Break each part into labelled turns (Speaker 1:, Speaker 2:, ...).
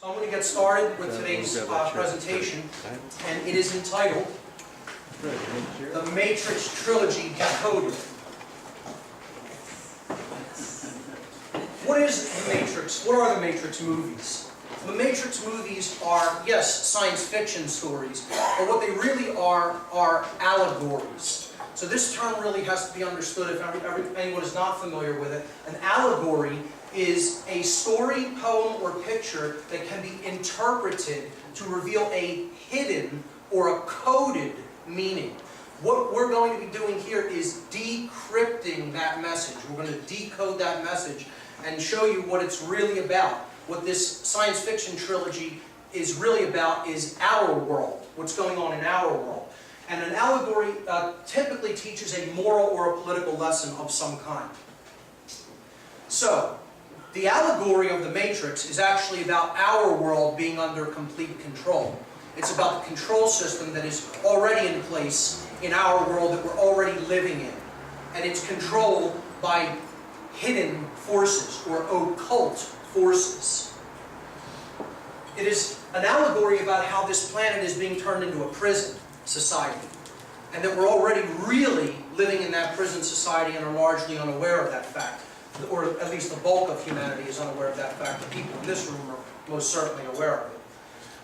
Speaker 1: So I'm going to get started with today's presentation, and it is entitled The Matrix Trilogy Decoded. What is the Matrix? What are the Matrix movies? The Matrix movies are, yes, science fiction stories, but what they really are allegories. So this term really has to be understood if anyone is not familiar with it. An allegory is a story, poem, or picture that can be interpreted to reveal a hidden or a coded meaning. What we're going to be doing here is decrypting that message. We're going to decode that message and show you what it's really about. What this science fiction trilogy is really about is our world, what's going on in our world. And an allegory typically teaches a moral or a political lesson of some kind. So, the allegory of the Matrix is actually about our world being under complete control. It's about the control system that is already in place in our world that we're already living in. And it's controlled by hidden forces or occult forces. It is an allegory about how this planet is being turned into a prison society, and that we're already really living in that prison society and are largely unaware of that fact. Or at least the bulk of humanity is unaware of that fact. The people in this room are most certainly aware of it.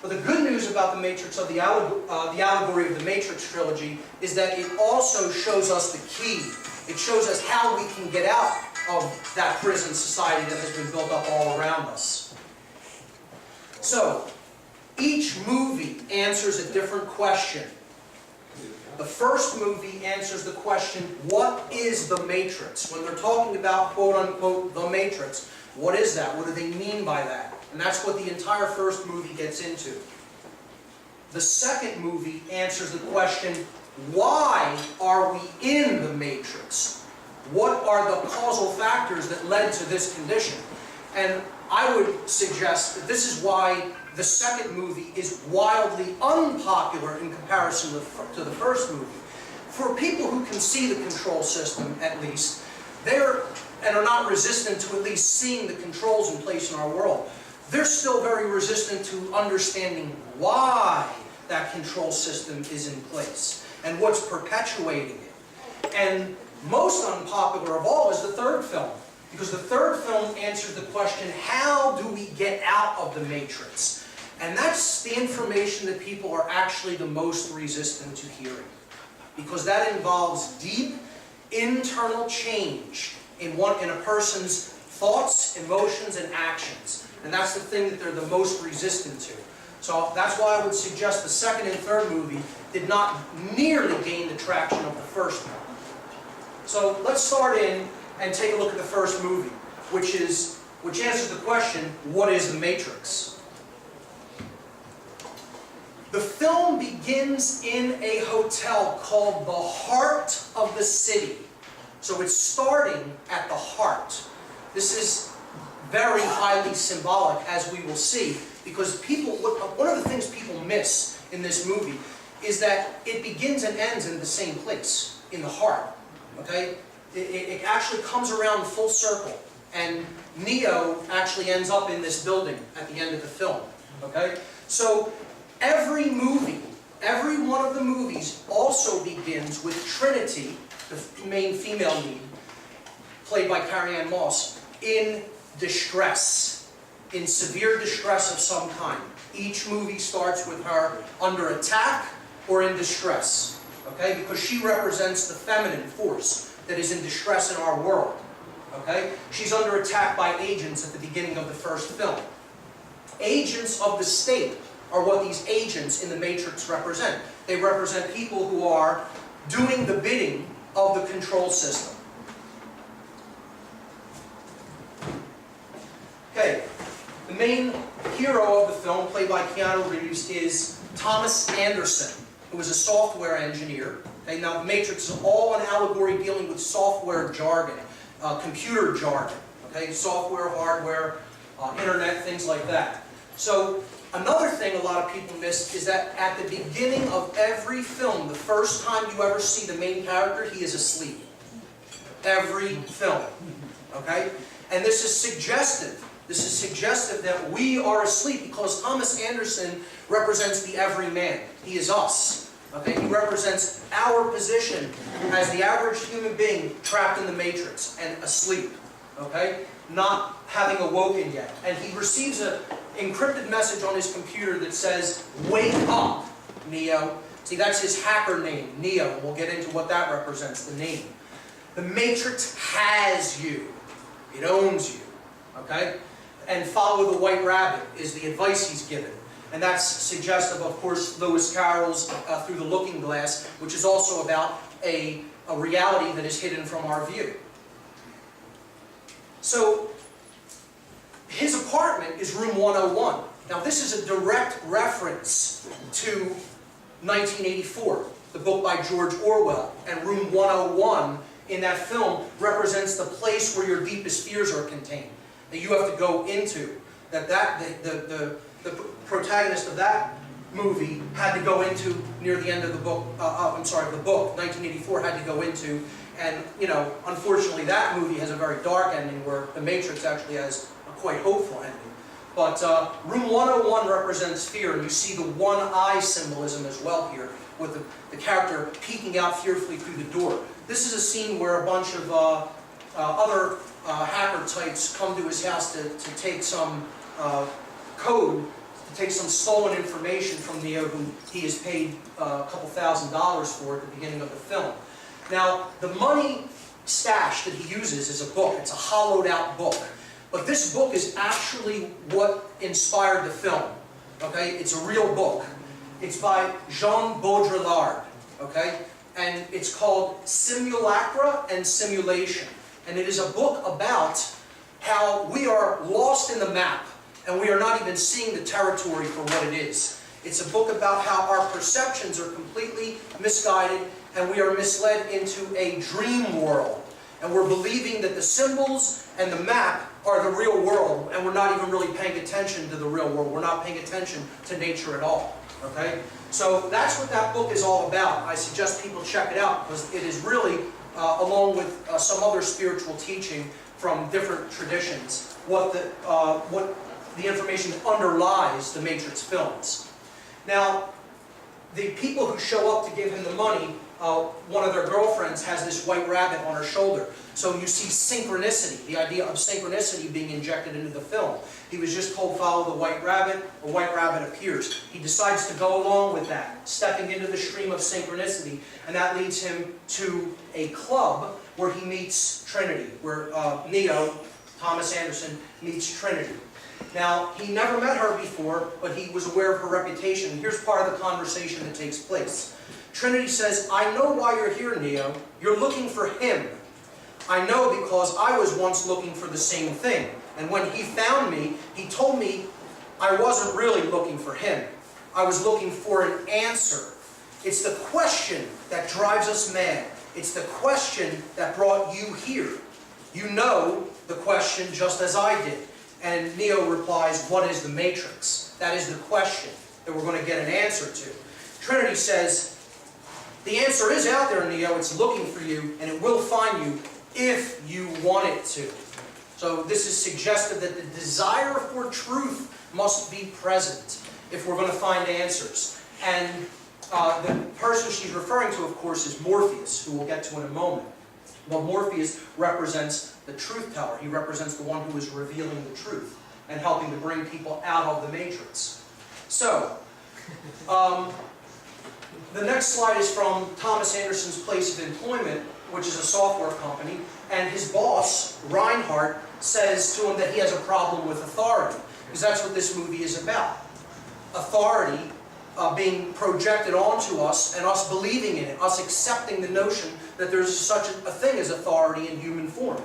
Speaker 1: But the good news about the Matrix, the allegory of the Matrix trilogy, is that it also shows us the key. It shows us how we can get out of that prison society that has been built up all around us. So, each movie answers a different question. The first movie answers the question, what is the Matrix? When they're talking about, quote-unquote, the Matrix, what is that? What do they mean by that? And that's what the entire first movie gets into. The second movie answers the question, why are we in the Matrix? What are the causal factors that led to this condition? And I would suggest that this is why the second movie is wildly unpopular in comparison to the first movie. For people who can see the control system, at least, and are not resistant to at least seeing the controls in place in our world, they're still very resistant to understanding why that control system is in place and what's perpetuating it. And most unpopular of all is the third film, because the third film answers the question, how do we get out of the Matrix? And that's the information that people are actually the most resistant to hearing, because that involves deep internal change in a person's thoughts, emotions, and actions. And that's the thing that they're the most resistant to. So that's why I would suggest the second and third movie did not nearly gain the traction of the first one. So let's start in and take a look at the first movie, which answers the question, what is the Matrix? The film begins in a hotel called the Heart of the City. So it's starting at the heart. This is very highly symbolic, as we will see, because one of the things people miss in this movie is that it begins and ends in the same place, in the heart. Okay? It actually comes around full circle, and Neo actually ends up in this building at the end of the film. Okay? So every movie, every one of the movies also begins with Trinity, the main female lead, played by Carrie-Anne Moss, in distress, in severe distress of some kind. Each movie starts with her under attack or in distress, okay? Because she represents the feminine force that is in distress in our world, okay? She's under attack by agents at the beginning of the first film. Agents of the state are what these agents in the Matrix represent. They represent people who are doing the bidding of the control system. Okay, the main hero of the film, played by Keanu Reeves, is Thomas Anderson, who is a software engineer. Okay, now the Matrix is all an allegory dealing with software jargon, computer jargon. Okay, software, hardware, internet, things like that. So another thing a lot of people miss is that at the beginning of every film, the first time you ever see the main character, he is asleep. Every film. Okay? And this is suggestive This is suggestive that we are asleep because Thomas Anderson represents the everyman. He is us. Okay? He represents our position as the average human being trapped in the matrix and asleep. Okay? Not having awoken yet. And he receives an encrypted message on his computer that says, "Wake up, Neo." See, that's his hacker name, Neo. We'll get into what that represents, the name. The matrix has you. It owns you. Okay? And follow the white rabbit is the advice he's given. And that's suggestive, of course, Lewis Carroll's Through the Looking Glass, which is also about a reality that is hidden from our view. So, his apartment is room 101. Now, this is a direct reference to 1984, the book by George Orwell. And room 101 in that film represents the place where your deepest fears are contained, that you have to go into. The protagonist of that movie had to go into near the end of the book, the book, 1984 had to go into. And, you know, unfortunately that movie has a very dark ending where The Matrix actually has a quite hopeful ending. But room 101 represents fear, and you see the one eye symbolism as well here, with the character peeking out fearfully through the door. This is a scene where a bunch of other hacker types come to his house to take some code, to take some stolen information from Neo, who he has paid a couple $1,000s for at the beginning of the film. Now, the money stash that he uses is a book. It's a hollowed out book. But this book is actually what inspired the film. Okay? It's a real book. It's by Jean Baudrillard. Okay? And it's called Simulacra and Simulation. And it is a book about how we are lost in the map and we are not even seeing the territory for what it is. It's a book about how our perceptions are completely misguided and we are misled into a dream world. And we're believing that the symbols and the map are the real world, and we're not even really paying attention to the real world. We're not paying attention to nature at all. Okay? So that's what that book is all about. I suggest people check it out because it is really, along with some other spiritual teaching from different traditions, what the information that underlies the Matrix films. Now, the people who show up to give him the money, one of their girlfriends has this white rabbit on her shoulder. So you see synchronicity, the idea of synchronicity being injected into the film. He was just told, follow the white rabbit, a white rabbit appears. He decides to go along with that, stepping into the stream of synchronicity, and that leads him to a club where he meets Trinity, where Neo, Thomas Anderson, meets Trinity. Now, he never met her before, but he was aware of her reputation. Here's part of the conversation that takes place. Trinity says, I know why you're here, Neo. You're looking for him. I know because I was once looking for the same thing. And when he found me, he told me I wasn't really looking for him. I was looking for an answer. It's the question that drives us mad. It's the question that brought you here. You know the question just as I did. And Neo replies, what is the Matrix? That is the question that we're going to get an answer to. Trinity says, the answer is out there, Neo. It's looking for you, and it will find you if you want it to. So this is suggestive that the desire for truth must be present if we're going to find answers. And the person she's referring to, of course, is Morpheus, who we'll get to in a moment. Well, Morpheus represents the truth teller. He represents the one who is revealing the truth and helping to bring people out of the Matrix. So, the next slide is from Thomas Anderson's place of employment, which is a software company, and his boss, Reinhardt, says to him that he has a problem with authority, because that's what this movie is about. Authority being projected onto us and us believing in it, us accepting the notion that there's such a thing as authority in human form.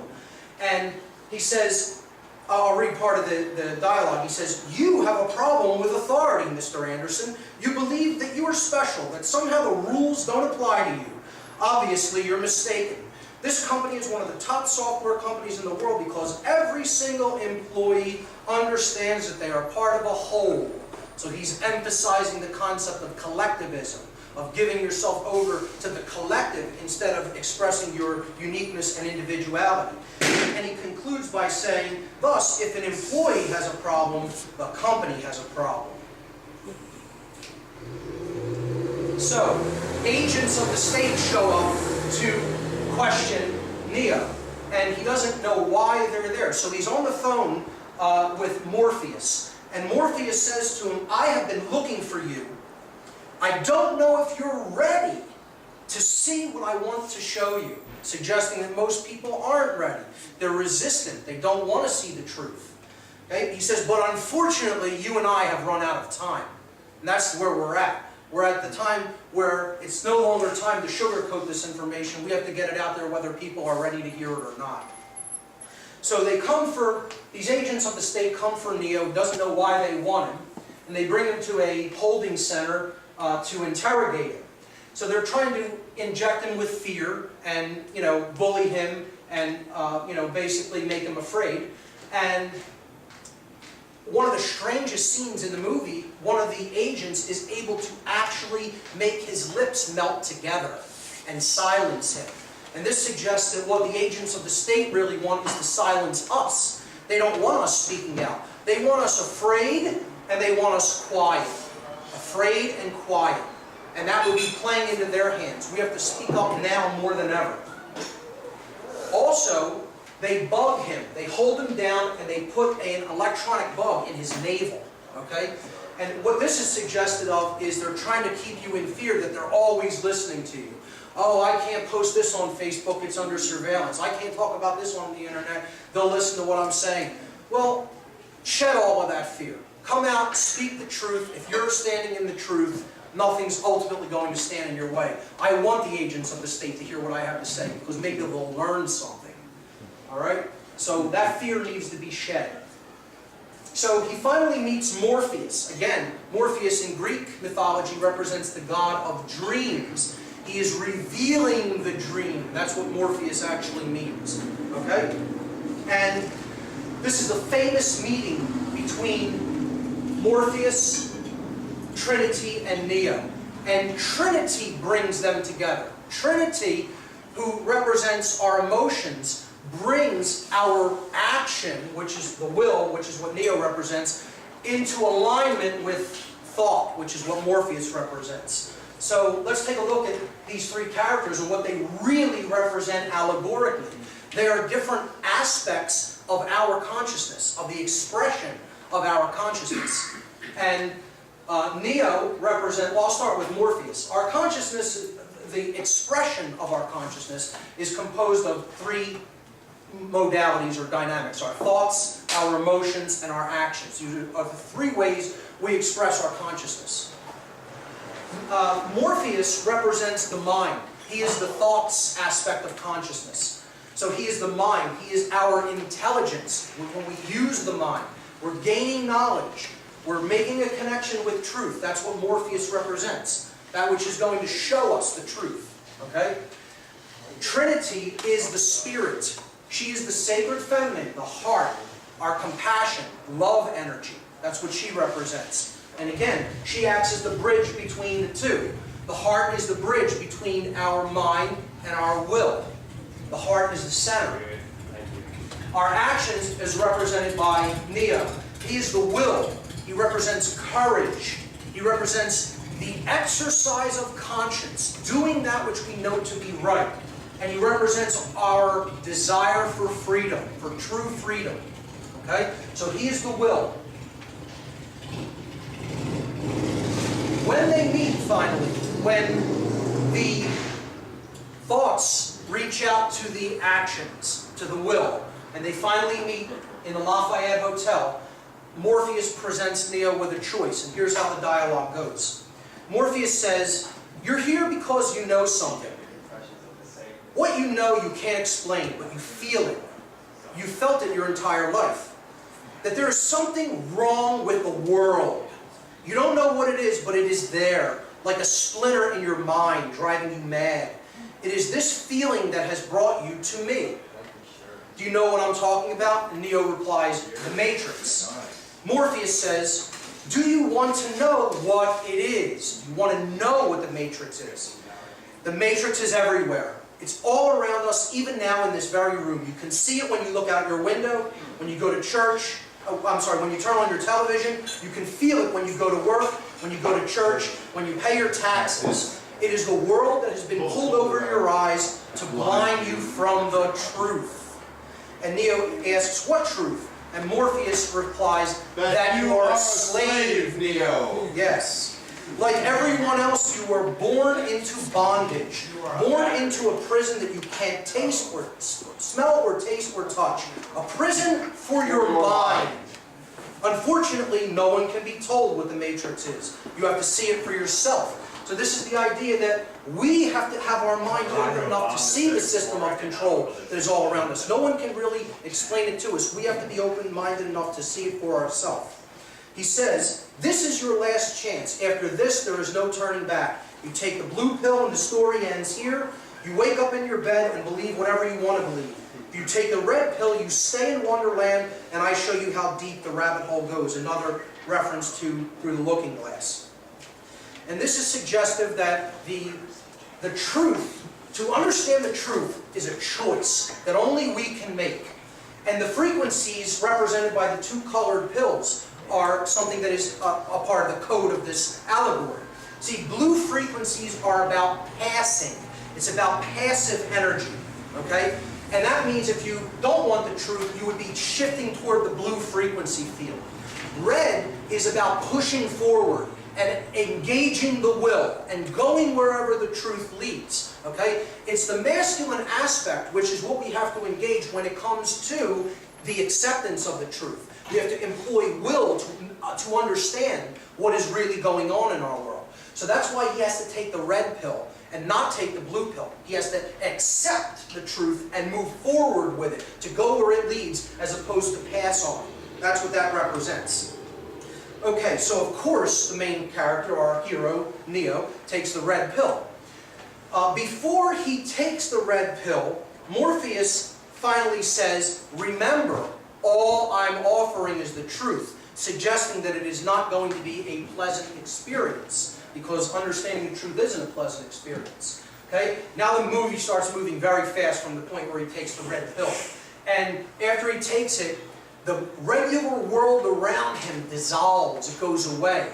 Speaker 1: And he says, I'll read part of the dialogue. He says, you have a problem with authority, Mr. Anderson. You believe that you are special, that somehow the rules don't apply to you. Obviously, you're mistaken. This company is one of the top software companies in the world because every single employee understands that they are part of a whole. So he's emphasizing the concept of collectivism, of giving yourself over to the collective instead of expressing your uniqueness and individuality. And he concludes by saying, thus, if an employee has a problem, the company has a problem. So, agents of the state show up to question Neo, and he doesn't know why they're there. So he's on the phone with Morpheus, and Morpheus says to him, I have been looking for you. I don't know if you're ready to see what I want to show you, suggesting that most people aren't ready. They're resistant. They don't want to see the truth. Okay? He says, but unfortunately, you and I have run out of time. And that's where we're at. We're at the time where it's no longer time to sugarcoat this information. We have to get it out there whether people are ready to hear it or not. So they come for, these agents of the state come for Neo, doesn't know why they want him, and they bring him to a holding center to interrogate him. So they're trying to inject him with fear and, bully him and, basically make him afraid. And one of the strangest scenes in the movie, one of the agents is able to actually make his lips melt together and silence him. And this suggests that what the agents of the state really want is to silence us. They don't want us speaking out. They want us afraid and they want us quiet. Afraid and quiet. And that will be playing into their hands. We have to speak up now more than ever. Also, they bug him. They hold him down and they put an electronic bug in his navel. Okay? And what this is suggested of is they're trying to keep you in fear that they're always listening to you. Oh, I can't post this on Facebook, it's under surveillance. I can't talk about this on the internet, they'll listen to what I'm saying. Well, shed all of that fear. Come out, speak the truth. If you're standing in the truth, nothing's ultimately going to stand in your way. I want the agents of the state to hear what I have to say, because maybe they'll learn something. Alright? So that fear needs to be shed. So he finally meets Morpheus. Again, Morpheus in Greek mythology represents the god of dreams. He is revealing the dream. That's what Morpheus actually means. Okay? And this is a famous meeting between Morpheus, Trinity, and Neo. And Trinity brings them together. Trinity, who represents our emotions, brings our action, which is the will, which is what Neo represents, into alignment with thought, which is what Morpheus represents. So let's take a look at these three characters and what they really represent allegorically. They are different aspects of our consciousness, of the expression of our consciousness. And Neo represents, well, I'll start with Morpheus. Our consciousness, the expression of our consciousness, is composed of three modalities or dynamics: our thoughts, our emotions, and our actions. These are the three ways we express our consciousness. Morpheus represents the mind. He is the thoughts aspect of consciousness. So he is the mind. He is our intelligence. When we use the mind, we're gaining knowledge. We're making a connection with truth. That's what Morpheus represents. That which is going to show us the truth. Okay? Trinity is the spirit. She is the sacred feminine, the heart, our compassion, love energy. That's what she represents. And again, she acts as the bridge between the two. The heart is the bridge between our mind and our will. The heart is the center. Our actions is represented by Neo. He is the will. He represents courage. He represents the exercise of conscience, doing that which we know to be right. And he represents our desire for freedom, for true freedom. Okay? So he is the will. When they meet, finally, when the thoughts reach out to the actions, to the will, and they finally meet in the Lafayette Hotel, Morpheus presents Neo with a choice, and here's how the dialogue goes. Morpheus says, "You're here because you know something. What you know you can't explain, but you feel it. You felt it your entire life. That there is something wrong with the world. You don't know what it is, but it is there, like a splinter in your mind, driving you mad. It is this feeling that has brought you to me. Do you know what I'm talking about?" And Neo replies, "The Matrix." Morpheus says, "Do you want to know what it is? You want to know what the Matrix is? The Matrix is everywhere. It's all around us, even now in this very room. You can see it when you look out your window, when you go to church, when you turn on your television. You can feel it when you go to work, when you go to church, when you pay your taxes. It is the world that has been pulled over your eyes to blind you from the truth. And Neo asks, what truth? And Morpheus replies, that you are a slave, Neo. Yes. Like everyone else, you were born into bondage, born into a prison that you can't taste or smell or taste or touch. A prison for your mind. Unfortunately, no one can be told what the Matrix is. You have to see it for yourself. So this is the idea that we have to have our mind open enough to see the system of control that is all around us. No one can really explain it to us. We have to be open-minded enough to see it for ourselves. He says, this is your last chance. After this, there is no turning back. You take the blue pill and the story ends here. You wake up in your bed and believe whatever you want to believe. If you take the red pill, you stay in Wonderland, and I show you how deep the rabbit hole goes. Another reference to Through the Looking Glass. And this is suggestive that the truth, to understand the truth, is a choice that only we can make. And the frequencies represented by the two colored pills are something that is a part of the code of this allegory. See, blue frequencies are about passing. It's about passive energy, okay? And that means if you don't want the truth, you would be shifting toward the blue frequency field. Red is about pushing forward and engaging the will and going wherever the truth leads, okay? It's the masculine aspect, which is what we have to engage when it comes to the acceptance of the truth. We have to employ will to understand what is really going on in our world. So that's why he has to take the red pill and not take the blue pill. He has to accept the truth and move forward with it, to go where it leads as opposed to pass on. That's what that represents. Okay, so of course the main character, our hero, Neo, takes the red pill. Before he takes the red pill, Morpheus finally says, remember, all I'm offering is the truth, suggesting that it is not going to be a pleasant experience, because understanding the truth isn't a pleasant experience. Okay? Now the movie starts moving very fast from the point where he takes the red pill. And after he takes it, the regular world around him dissolves, it goes away,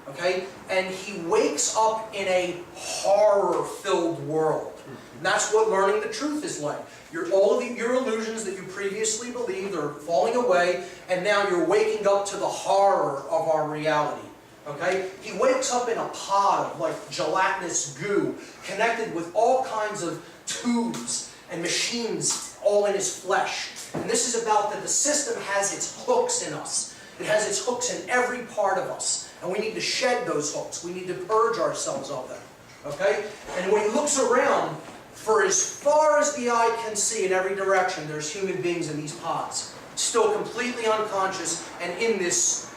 Speaker 1: okay? And he wakes up in a horror-filled world. And that's what learning the truth is like. All of your illusions that you previously believed are falling away, and now you're waking up to the horror of our reality, okay? He wakes up in a pod of like gelatinous goo, connected with all kinds of tubes and machines all in his flesh. And this is about that the system has its hooks in us. It has its hooks in every part of us. And we need to shed those hooks. We need to purge ourselves of them. Okay? And when he looks around, for as far as the eye can see in every direction, there's human beings in these pods. Still completely unconscious and in this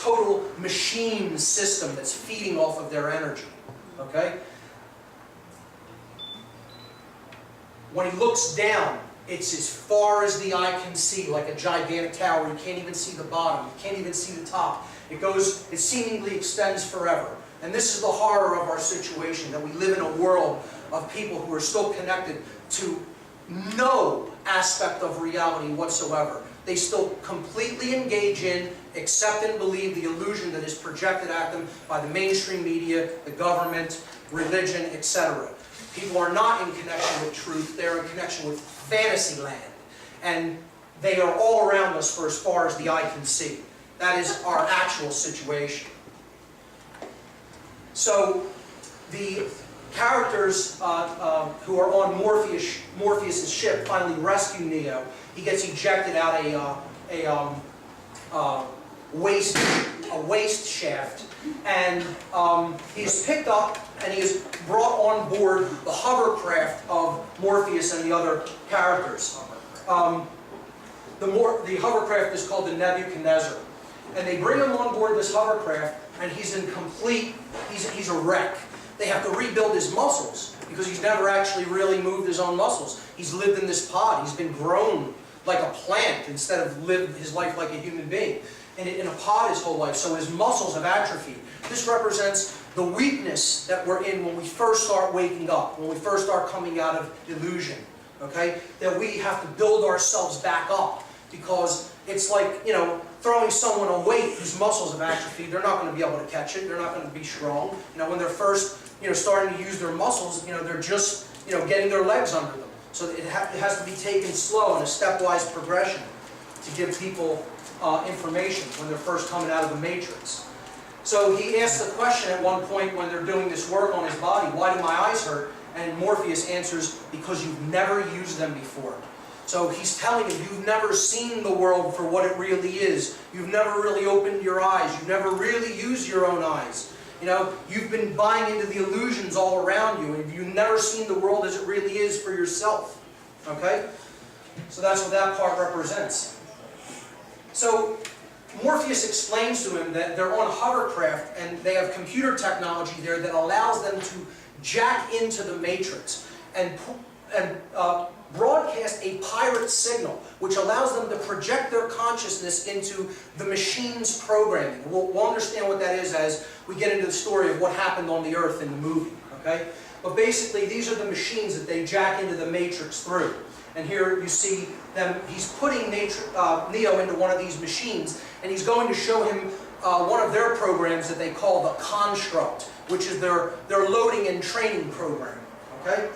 Speaker 1: total machine system that's feeding off of their energy. Okay? When he looks down, it's as far as the eye can see, like a gigantic tower. You can't even see the bottom. You can't even see the top. It seemingly extends forever. And this is the horror of our situation, that we live in a world of people who are still connected to no aspect of reality whatsoever. They still completely engage in, accept and believe the illusion that is projected at them by the mainstream media, the government, religion, etc. People are not in connection with truth. They're in connection with fantasy land. And they are all around us for as far as the eye can see. That is our actual situation. So the characters who are on Morpheus' ship finally rescue Neo. He gets ejected out a waste shaft, and he's picked up and he is brought on board the hovercraft of Morpheus and the other characters. The hovercraft is called the Nebuchadnezzar, and they bring him on board this hovercraft, and he's a wreck. They have to rebuild his muscles because he's never actually really moved his own muscles. He's lived in this pod. He's been grown like a plant instead of lived his life like a human being. And in a pod his whole life, so his muscles have atrophied. This represents the weakness that we're in when we first start waking up, when we first start coming out of illusion, okay? That we have to build ourselves back up, because it's like, you know, throwing someone a weight whose muscles have atrophied. They're not going to be able to catch it. They're not going to be strong. You know, when they're first, you know, starting to use their muscles, you know, they're just, you know, getting their legs under them. So it has to be taken slow in a stepwise progression to give people information when they're first coming out of the matrix. So he asks the question at one point when they're doing this work on his body, why do my eyes hurt? And Morpheus answers, because you've never used them before. So he's telling him, you've never seen the world for what it really is. You've never really opened your eyes. You've never really used your own eyes. You know, you've been buying into the illusions all around you, and you've never seen the world as it really is for yourself. Okay? So that's what that part represents. So Morpheus explains to him that they're on hovercraft, and they have computer technology there that allows them to jack into the matrix and broadcast a pirate signal, which allows them to project their consciousness into the machine's programming. We'll understand what that is as we get into the story of what happened on the Earth in the movie. Okay? But basically, these are the machines that they jack into the matrix through. And here you see them, he's putting Neo into one of these machines, and he's going to show him one of their programs that they call the construct, which is their loading and training program. Okay?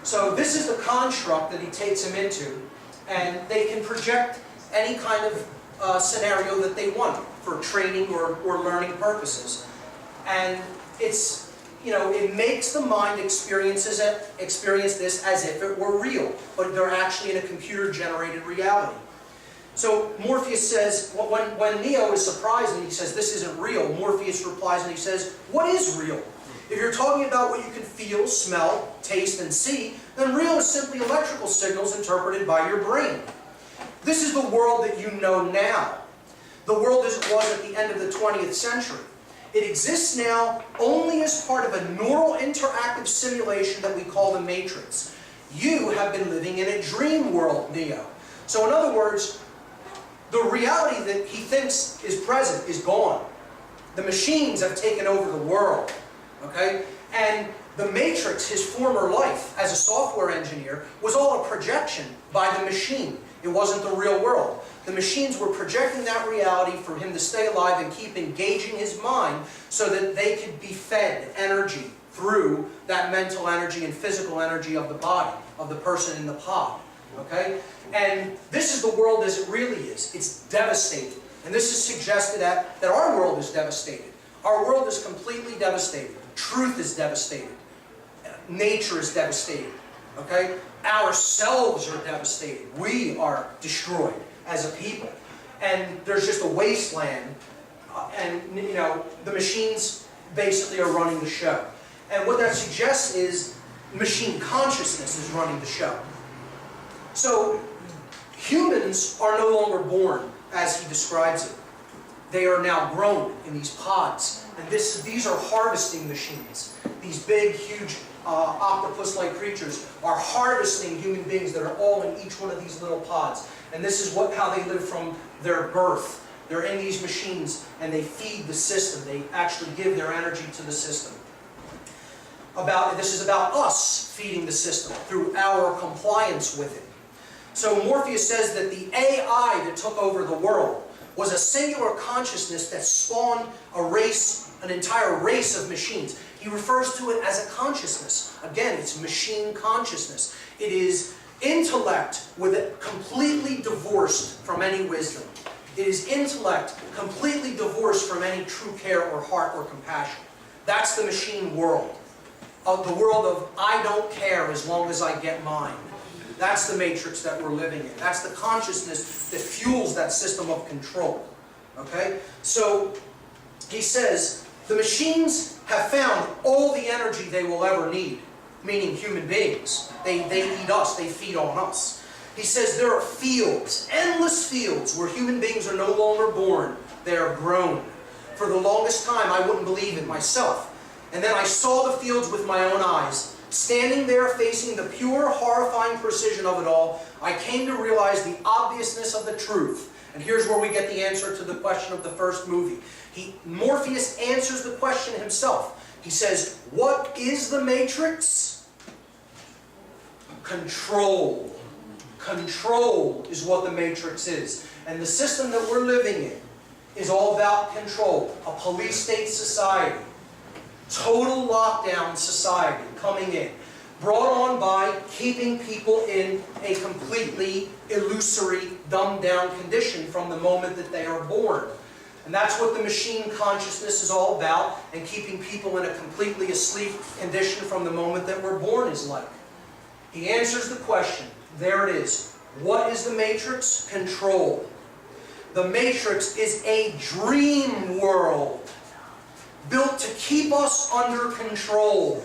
Speaker 1: So this is the construct that he takes him into, and they can project any kind of scenario that they want for training or learning purposes. And it's, you know, it makes the mind experience this as if it were real, but they're actually in a computer-generated reality. So Morpheus says, when Neo is surprised and he says, this isn't real, Morpheus replies and he says, what is real? If you're talking about what you can feel, smell, taste, and see, then real is simply electrical signals interpreted by your brain. This is the world that you know now. The world as it was at the end of the 20th century. It exists now only as part of a neural interactive simulation that we call the Matrix. You have been living in a dream world, Neo. So in other words, the reality that he thinks is present is gone. The machines have taken over the world. Okay? And the Matrix, his former life as a software engineer, was all a projection by the machine. It wasn't the real world. The machines were projecting that reality for him to stay alive and keep engaging his mind so that they could be fed energy through that mental energy and physical energy of the body, of the person in the pod. Okay? And this is the world as it really is. It's devastated. And this is suggested that our world is devastated. Our world is completely devastated. Truth is devastated. Nature is devastated. Okay? Ourselves are devastated. We are destroyed as a people. And there's just a wasteland. And, you know, the machines basically are running the show. And what that suggests is machine consciousness is running the show. So, humans are no longer born as he describes it. They are now grown in these pods. And these are harvesting machines. These big, huge octopus-like creatures are harvesting human beings that are all in each one of these little pods. And this is how they live from their birth. They're in these machines and they feed the system. They actually give their energy to the system. This is about us feeding the system through our compliance with it. So Morpheus says that the AI that took over the world was a singular consciousness that spawned an entire race of machines. He refers to it as a consciousness. Again, it's machine consciousness. It is intellect with it completely divorced from any wisdom. It is intellect completely divorced from any true care or heart or compassion. That's the machine world. The world of I don't care as long as I get mine. That's the matrix that we're living in. That's the consciousness that fuels that system of control. Okay? So, he says, the machines have found all the energy they will ever need, meaning human beings. They eat us, they feed on us. He says there are fields, endless fields, where human beings are no longer born, they are grown. For the longest time, I wouldn't believe it myself. And then I saw the fields with my own eyes. Standing there facing the pure, horrifying precision of it all, I came to realize the obviousness of the truth. And here's where we get the answer to the question of the first movie. Morpheus answers the question himself. He says, what is the matrix? Control. Control is what the matrix is. And the system that we're living in is all about control. A police state society. Total lockdown society coming in. Brought on by keeping people in a completely illusory, dumbed down condition from the moment that they are born. And that's what the machine consciousness is all about, and keeping people in a completely asleep condition from the moment that we're born is like. He answers the question. There it is. What is the matrix? Control. The matrix is a dream world built to keep us under control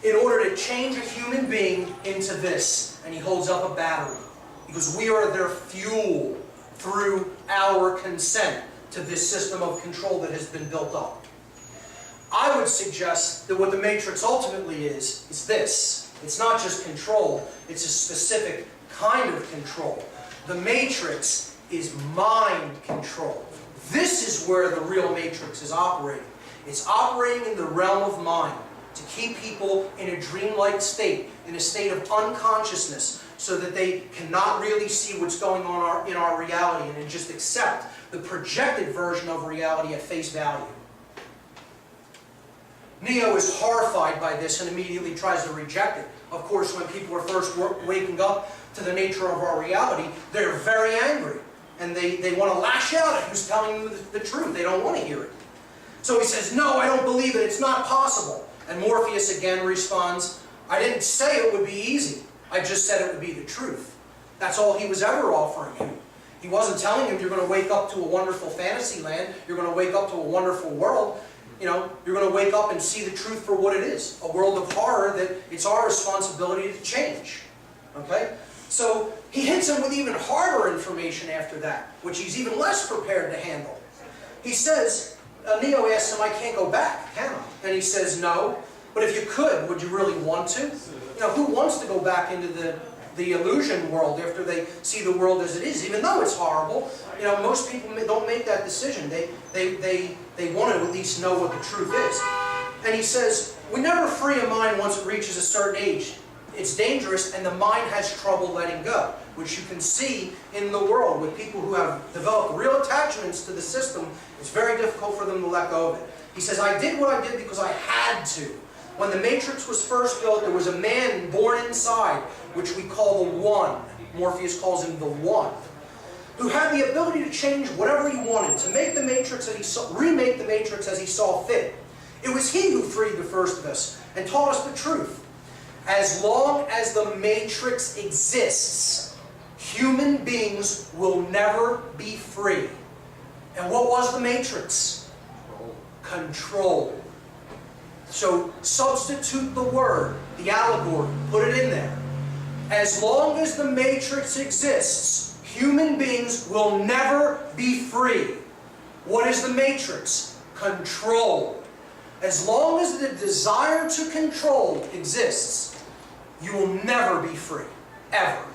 Speaker 1: in order to change a human being into this. And he holds up a battery, because we are their fuel through our consent to this system of control that has been built up. I would suggest that what the matrix ultimately is this. It's not just control, it's a specific kind of control. The matrix is mind control. This is where the real matrix is operating. It's operating in the realm of mind to keep people in a dreamlike state, in a state of unconsciousness, so that they cannot really see what's going on in our reality and just accept the projected version of reality at face value. Neo is horrified by this and immediately tries to reject it. Of course, when people are first waking up to the nature of our reality, they're very angry. And they want to lash out at who's telling them the truth. They don't want to hear it. So he says, no, I don't believe it. It's not possible. And Morpheus again responds, I didn't say it would be easy. I just said it would be the truth. That's all he was ever offering him. He wasn't telling him you're going to wake up to a wonderful fantasy land. You're going to wake up to a wonderful world. You know, you're going to wake up and see the truth for what it is. A world of horror that it's our responsibility to change. Okay? So he hits him with even harder information after that, which he's even less prepared to handle. He says, Neo asks him, I can't go back, can I? And he says, no. But if you could, would you really want to? You know, who wants to go back into the illusion world after they see the world as it is, even though it's horrible? You know, most people don't make that decision. They want to at least know what the truth is. And he says, we never free a mind once it reaches a certain age. It's dangerous, and the mind has trouble letting go, which you can see in the world with people who have developed real attachments to the system. It's very difficult for them to let go of it. He says, I did what I did because I had to. When the Matrix was first built, there was a man born inside, which we call the One. Morpheus calls him the One, who had the ability to change whatever he wanted, to make the Matrix as he saw, remake the Matrix as he saw fit. It was he who freed the first of us and taught us the truth. As long as the Matrix exists, human beings will never be free. And what was the Matrix? Control. So substitute the word, the allegory, put it in there. As long as the Matrix exists, human beings will never be free. What is the Matrix? Control. As long as the desire to control exists, you will never be free, ever.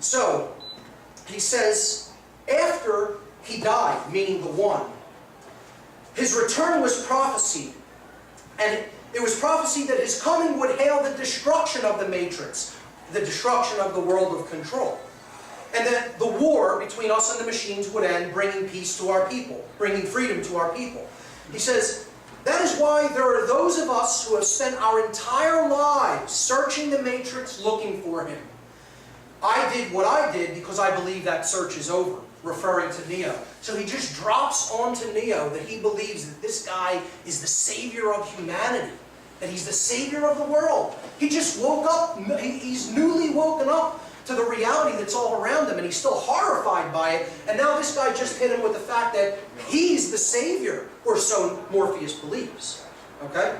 Speaker 1: So, he says, after he died, meaning the One, his return was prophesied. And it was prophesied that his coming would hail the destruction of the Matrix, the destruction of the world of control. And that the war between us and the machines would end, bringing peace to our people, bringing freedom to our people. He says, that is why there are those of us who have spent our entire lives searching the Matrix, looking for him. I did what I did because I believe that search is over, referring to Neo. So he just drops onto Neo that he believes that this guy is the savior of humanity, that he's the savior of the world. He just woke up, he's newly woken up to the reality that's all around him, and he's still horrified by it. And now this guy just hit him with the fact that he's the savior, or so Morpheus believes. Okay?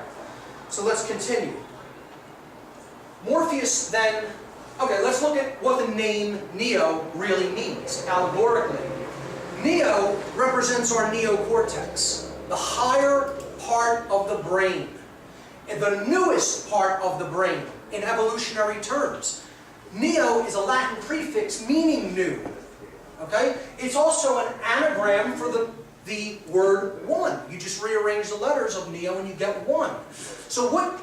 Speaker 1: So let's continue. Morpheus then, okay, let's look at what the name Neo really means, allegorically. Neo represents our neocortex, the higher part of the brain, and the newest part of the brain in evolutionary terms. Neo is a Latin prefix meaning new. Okay? It's also an anagram for the word one. You just rearrange the letters of Neo and you get one. So what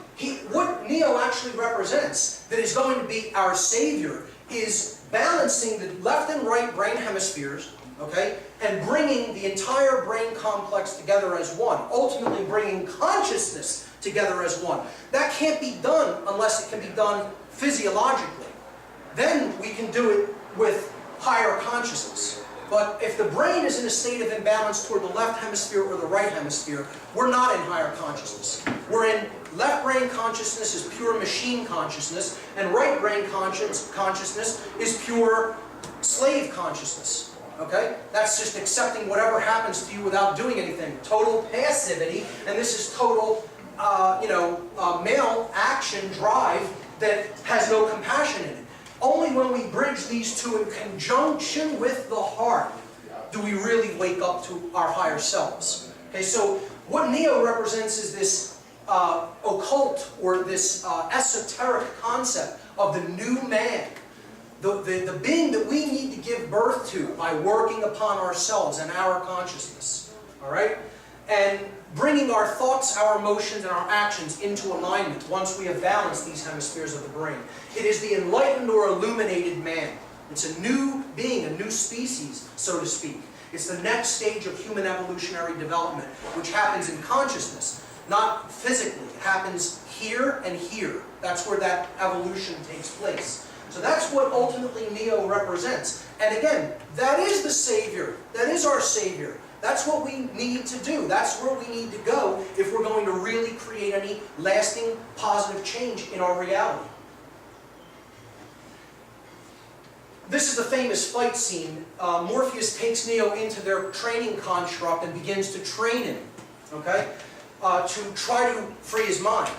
Speaker 1: Neo actually represents, that is going to be our savior, is balancing the left and right brain hemispheres, okay, and bringing the entire brain complex together as one, ultimately bringing consciousness together as one. That can't be done unless it can be done physiologically. Then we can do it with higher consciousness. But if the brain is in a state of imbalance toward the left hemisphere or the right hemisphere, we're not in higher consciousness. We're in left brain consciousness is pure machine consciousness, and right brain consciousness is pure slave consciousness. Okay? That's just accepting whatever happens to you without doing anything. Total passivity, and this is total, male action drive that has no compassion in it. Only when we bridge these two in conjunction with the heart do we really wake up to our higher selves. Okay, so what Neo represents is this occult or this esoteric concept of the new man, the being that we need to give birth to by working upon ourselves and our consciousness. All right, and bringing our thoughts, our emotions, and our actions into alignment once we have balanced these hemispheres of the brain. It is the enlightened or illuminated man. It's a new being, a new species, so to speak. It's the next stage of human evolutionary development, which happens in consciousness, not physically. It happens here and here. That's where that evolution takes place. So that's what ultimately Neo represents. And again, that is the Savior. That is our Savior. That's what we need to do. That's where we need to go if we're going to really create any lasting positive change in our reality. This is the famous fight scene. Morpheus takes Neo into their training construct and begins to train him, okay, to try to free his mind.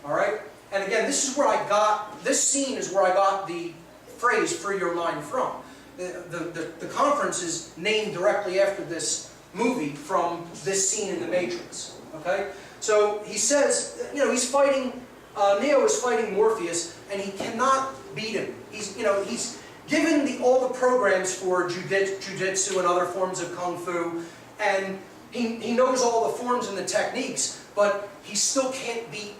Speaker 1: All right? And again, this scene is where I got the phrase "free your mind" from. The conference is named directly after this movie from this scene in The Matrix. Okay? So he says, he's fighting, Neo is fighting Morpheus, and he cannot beat him. He's given all the programs for jujitsu and other forms of kung fu, and he knows all the forms and the techniques, but he still can't beat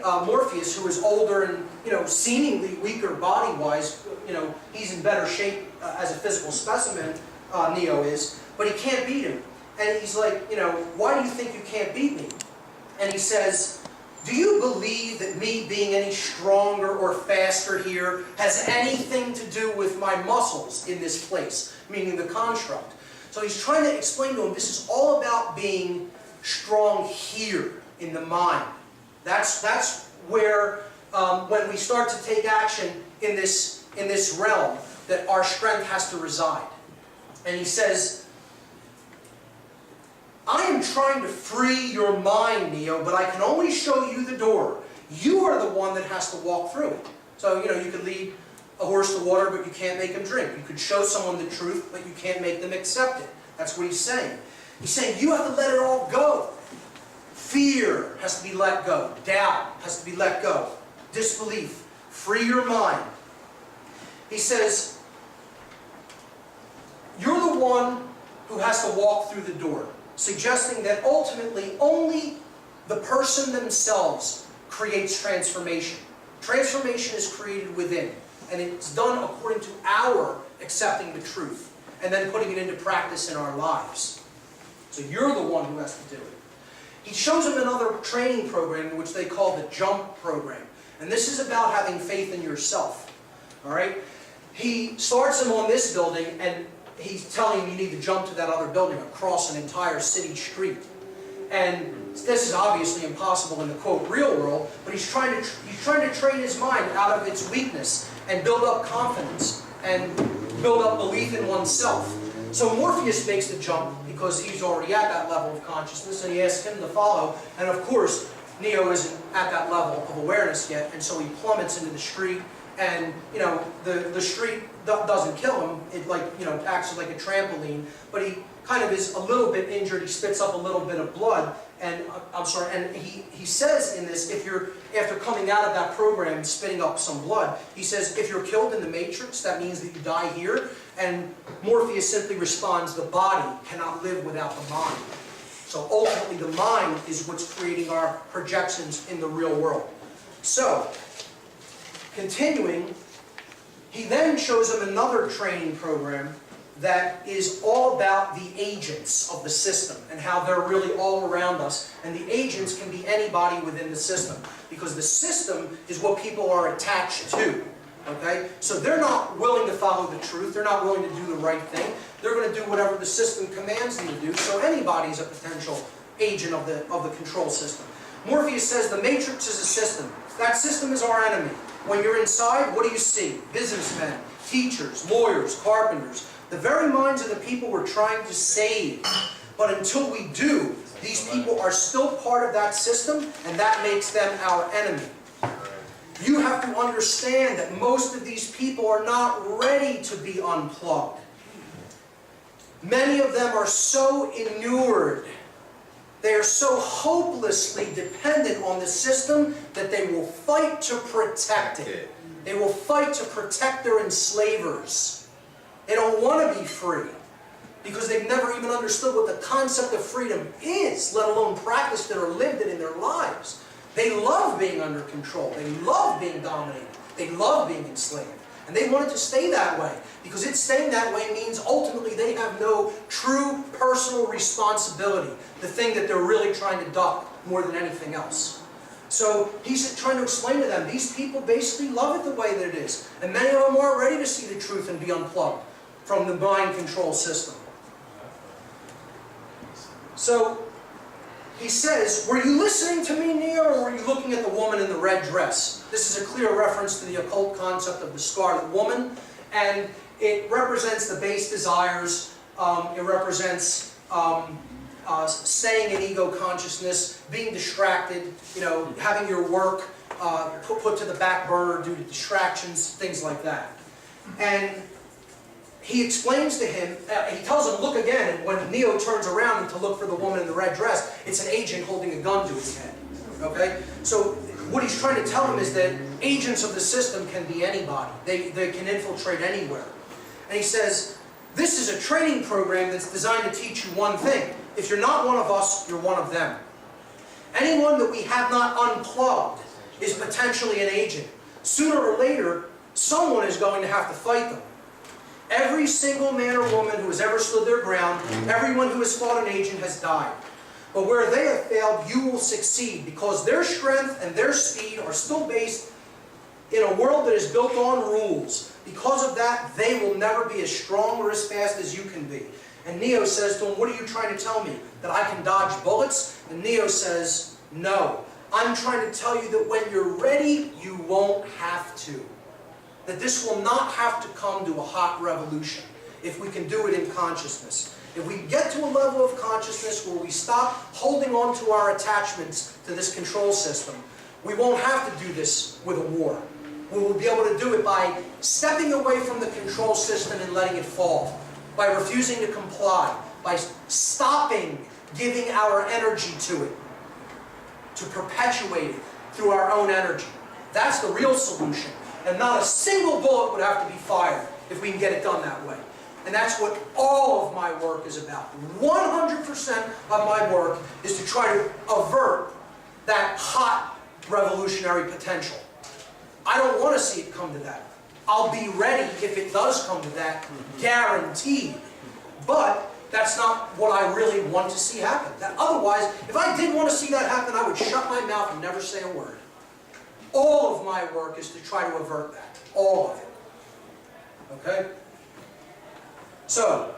Speaker 1: Morpheus, who is older and seemingly weaker body-wise. He's in better shape as a physical specimen. Neo is, but he can't beat him. And he's like, why do you think you can't beat me? And he says, do you believe that me being any stronger or faster here has anything to do with my muscles in this place, meaning the construct? So he's trying to explain to him this is all about being strong here in the mind. That's where, when we start to take action in this realm, that our strength has to reside. And he says, I am trying to free your mind, Neo, but I can only show you the door. You are the one that has to walk through it. So, you could lead a horse to water, but you can't make him drink. You could show someone the truth, but you can't make them accept it. That's what he's saying. He's saying you have to let it all go. Fear has to be let go. Doubt has to be let go. Disbelief. Free your mind. He says, you're the one who has to walk through the door, suggesting that ultimately only the person themselves creates transformation. Transformation is created within, and it's done according to our accepting the truth and then putting it into practice in our lives. So you're the one who has to do it. He shows him another training program, which they call the JUMP program. And this is about having faith in yourself. All right? He starts him on this building, and he's telling him you need to jump to that other building across an entire city street. And this is obviously impossible in the, quote, real world, but he's trying to train his mind out of its weakness and build up confidence and build up belief in oneself. So Morpheus makes the jump because he's already at that level of consciousness, and he asks him to follow. And of course, Neo isn't at that level of awareness yet, and so he plummets into the street. And the street doesn't kill him. It acts like a trampoline, but he kind of is a little bit injured. He spits up a little bit of blood, and and he says in this, if you're, after coming out of that program, spitting up some blood, he says, if you're killed in the Matrix, that means that you die here. And Morpheus simply responds, the body cannot live without the mind. So ultimately, the mind is what's creating our projections in the real world. So, continuing, he then shows him another training program that is all about the agents of the system and how they're really all around us. And the agents can be anybody within the system, because the system is what people are attached to. Okay? So they're not willing to follow the truth. They're not willing to do the right thing. They're going to do whatever the system commands them to do. So anybody's a potential agent of the control system. Morpheus says the Matrix is a system. That system is our enemy. When you're inside, what do you see? Businessmen, teachers, lawyers, carpenters. The very minds of the people we're trying to save. But until we do, these people are still part of that system, and that makes them our enemy. You have to understand that most of these people are not ready to be unplugged. Many of them are so inured, they are so hopelessly dependent on the system that they will fight to protect it. They will fight to protect their enslavers. They don't want to be free because they've never even understood what the concept of freedom is, let alone practiced it or lived it in their lives. They love being under control. They love being dominated. They love being enslaved. And they want it to stay that way, because it staying that way means ultimately they have no true personal responsibility, the thing that they're really trying to duck more than anything else. So he's trying to explain to them, these people basically love it the way that it is. And many of them aren't ready to see the truth and be unplugged from the mind control system. So he says, were you listening to me, Neo, or were you looking at the woman in the red dress? This is a clear reference to the occult concept of the Scarlet Woman, and it represents the base desires. It represents staying in ego consciousness, being distracted, having your work put to the back burner due to distractions, things like that. And he explains to him, he tells him, look again, and when Neo turns around to look for the woman in the red dress, it's an agent holding a gun to his head. Okay? So what he's trying to tell him is that agents of the system can be anybody. They can infiltrate anywhere. And he says, this is a training program that's designed to teach you one thing. If you're not one of us, you're one of them. Anyone that we have not unplugged is potentially an agent. Sooner or later, someone is going to have to fight them. Every single man or woman who has ever stood their ground, everyone who has fought an agent has died. But where they have failed, you will succeed, because their strength and their speed are still based in a world that is built on rules. Because of that, they will never be as strong or as fast as you can be. And Neo says to him, what are you trying to tell me? That I can dodge bullets? And Neo says, no. I'm trying to tell you that when you're ready, you won't have to. That this will not have to come to a hot revolution if we can do it in consciousness. If we get to a level of consciousness where we stop holding on to our attachments to this control system, we won't have to do this with a war. We will be able to do it by stepping away from the control system and letting it fall, by refusing to comply, by stopping giving our energy to it, to perpetuate it through our own energy. That's the real solution. And not a single bullet would have to be fired if we can get it done that way. And that's what all of my work is about. 100% of my work is to try to avert that hot revolutionary potential. I don't want to see it come to that. I'll be ready if it does come to that, guaranteed. But that's not what I really want to see happen. Otherwise, if I did want to see that happen, I would shut my mouth and never say a word. All of my work is to try to avert that. All of it. Okay? So,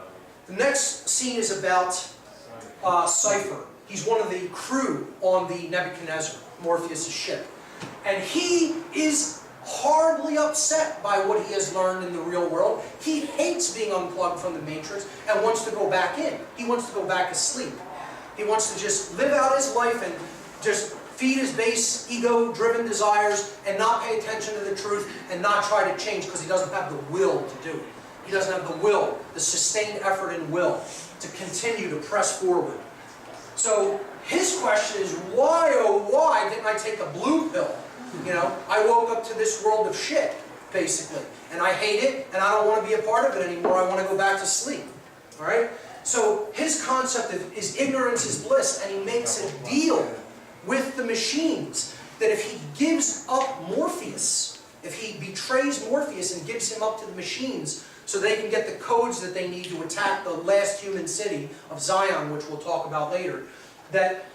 Speaker 1: the next scene is about Cypher. He's one of the crew on the Nebuchadnezzar, Morpheus' ship. And he is hardly upset by what he has learned in the real world. He hates being unplugged from the Matrix and wants to go back in. He wants to go back asleep. He wants to just live out his life and just feed his base, ego-driven desires, and not pay attention to the truth, and not try to change because he doesn't have the will to do it. He doesn't have the will, the sustained effort and will to continue to press forward. So his question is, why, oh why, didn't I take a blue pill? You know, I woke up to this world of shit, basically. And I hate it, and I don't want to be a part of it anymore. I want to go back to sleep. All right? So his concept is ignorance is bliss, and he makes a deal with the machines that if he gives up Morpheus, if he betrays Morpheus and gives him up to the machines so they can get the codes that they need to attack the last human city of Zion, which we'll talk about later, that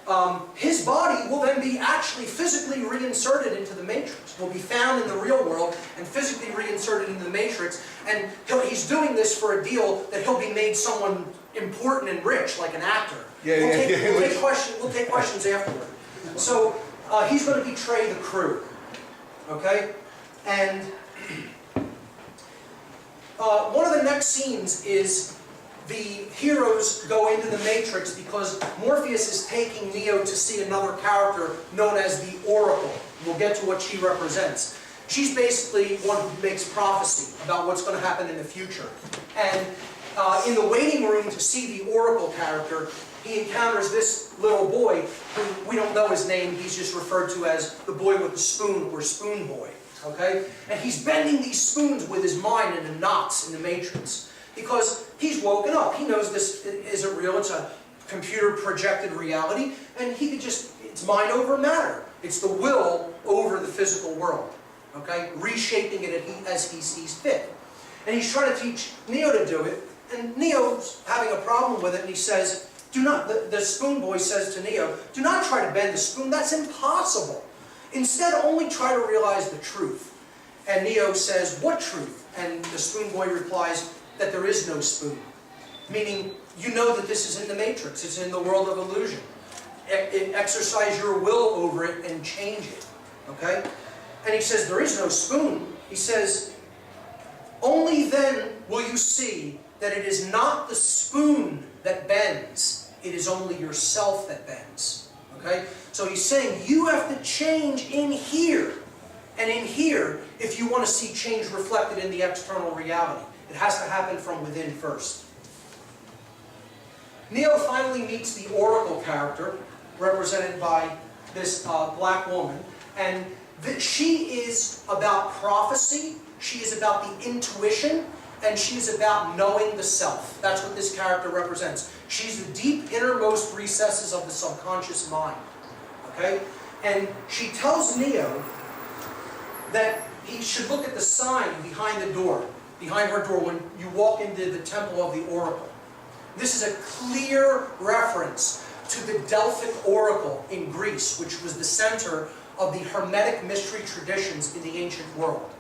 Speaker 1: his body will then be actually physically reinserted into the Matrix, will be found in the real world and physically reinserted into the Matrix, and he's doing this for a deal that he'll be made someone important and rich, like an actor. We'll take questions afterward. So he's going to betray the crew, okay? And one of the next scenes is the heroes go into the Matrix because Morpheus is taking Neo to see another character known as the Oracle. We'll get to what she represents. She's basically one who makes prophecy about what's going to happen in the future. And in the waiting room to see the Oracle character, he encounters this little boy who we don't know his name. He's just referred to as the boy with the spoon, or Spoon Boy. Okay? And he's bending these spoons with his mind into knots in the Matrix. Because he's woken up. He knows this isn't real. It's a computer projected reality. And he could just, it's mind over matter. It's the will over the physical world. Okay? Reshaping it as he sees fit. And he's trying to teach Neo to do it. And Neo's having a problem with it. And he says, do not, the Spoon Boy says to Neo, do not try to bend the spoon. That's impossible. Instead, only try to realize the truth. And Neo says, what truth? And the Spoon Boy replies, that there is no spoon. Meaning, you know that this is in the Matrix. It's in the world of illusion. Exercise your will over it and change it. Okay? And he says, there is no spoon. He says, only then will you see that it is not the spoon that bends. It is only yourself that bends. Okay? So he's saying, you have to change in here. And in here, if you want to see change reflected in the external reality. It has to happen from within first. Neo finally meets the Oracle character, represented by this black woman, and she is about prophecy, she is about the intuition, and she is about knowing the self. That's what this character represents. She's the deep innermost recesses of the subconscious mind. Okay? And she tells Neo that he should look at the sign behind the door. Behind her door when you walk into the temple of the Oracle. This is a clear reference to the Delphic Oracle in Greece, which was the center of the Hermetic mystery traditions in the ancient world.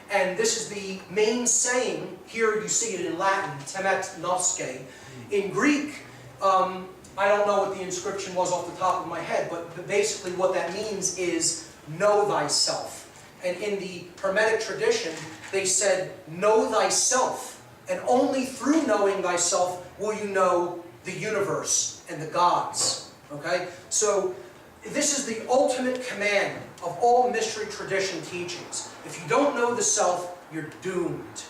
Speaker 1: And this is the main saying, here you see it in Latin, temet nosce. In Greek, I don't know what the inscription was off the top of my head, but basically what that means is know thyself. And in the Hermetic tradition, they said, know thyself, and only through knowing thyself will you know the universe and the gods. Okay? So, this is the ultimate command of all mystery tradition teachings. If you don't know the self, you're doomed.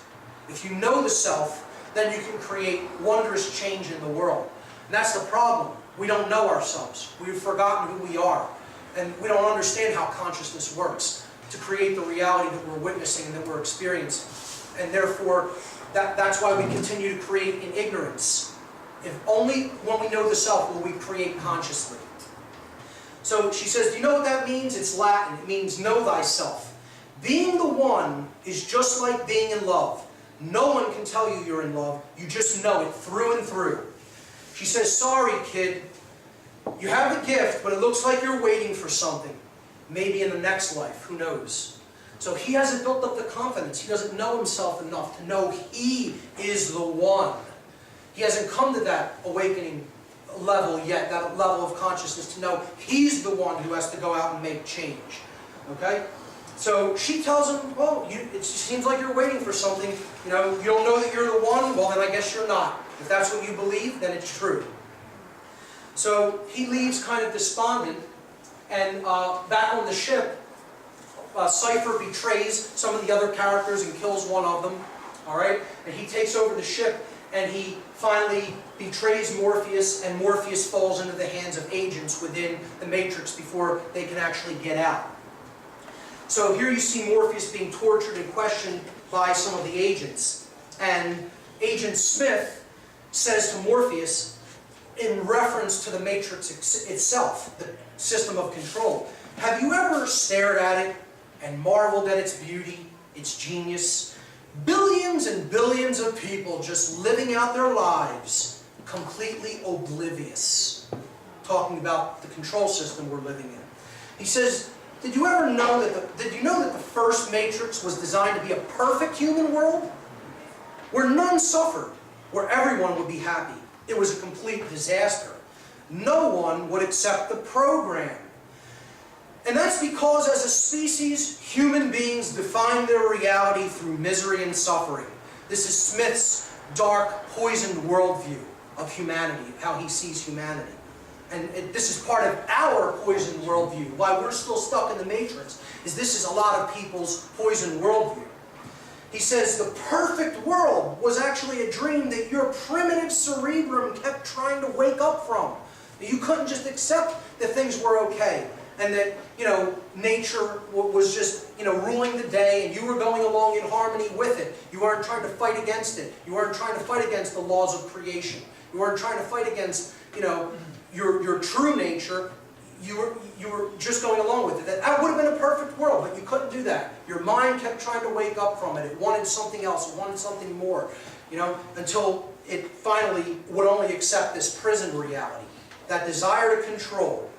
Speaker 1: If you know the self, then you can create wondrous change in the world. And that's the problem. We don't know ourselves. We've forgotten who we are. And we don't understand how consciousness works to create the reality that we're witnessing and that we're experiencing. And therefore, that's why we continue to create in ignorance. If only when we know the self will we create consciously. So she says, do you know what that means? It's Latin. It means know thyself. Being the one is just like being in love. No one can tell you you're in love. You just know it through and through. She says, sorry, kid. You have the gift, but it looks like you're waiting for something. Maybe in the next life, who knows? So he hasn't built up the confidence. He doesn't know himself enough to know he is the one. He hasn't come to that awakening level yet, that level of consciousness to know he's the one who has to go out and make change. Okay? So she tells him, well, it seems like you're waiting for something. You know, you don't know that you're the one? Well, then I guess you're not. If that's what you believe, then it's true. So he leaves kind of despondent. And back on the ship, Cypher betrays some of the other characters and kills one of them. All right? And he takes over the ship, and he finally betrays Morpheus, and Morpheus falls into the hands of agents within the Matrix before they can actually get out. So here you see Morpheus being tortured and questioned by some of the agents. And Agent Smith says to Morpheus, in reference to the Matrix itself, the system of control, have you ever stared at it and marveled at its beauty, its genius? Billions and billions of people just living out their lives, completely oblivious. Talking about the control system we're living in. He says, did you know that the first Matrix was designed to be a perfect human world? Where none suffered, where everyone would be happy. It was a complete disaster. No one would accept the program. And that's because as a species, human beings define their reality through misery and suffering. This is Smith's dark, poisoned worldview of humanity, of how he sees humanity. And this is part of our poisoned worldview. Why we're still stuck in the Matrix is this is a lot of people's poisoned worldview. He says the perfect world was actually a dream that your primitive cerebrum kept trying to wake up from. You couldn't just accept that things were okay and that, nature was just, ruling the day and you were going along in harmony with it. You weren't trying to fight against it. You weren't trying to fight against the laws of creation. You weren't trying to fight against, your true nature. You were just going along with it. That would have been a perfect world, but you couldn't do that. Your mind kept trying to wake up from it. It wanted something else. It wanted something more. Until it finally would only accept this prison reality, that desire to control.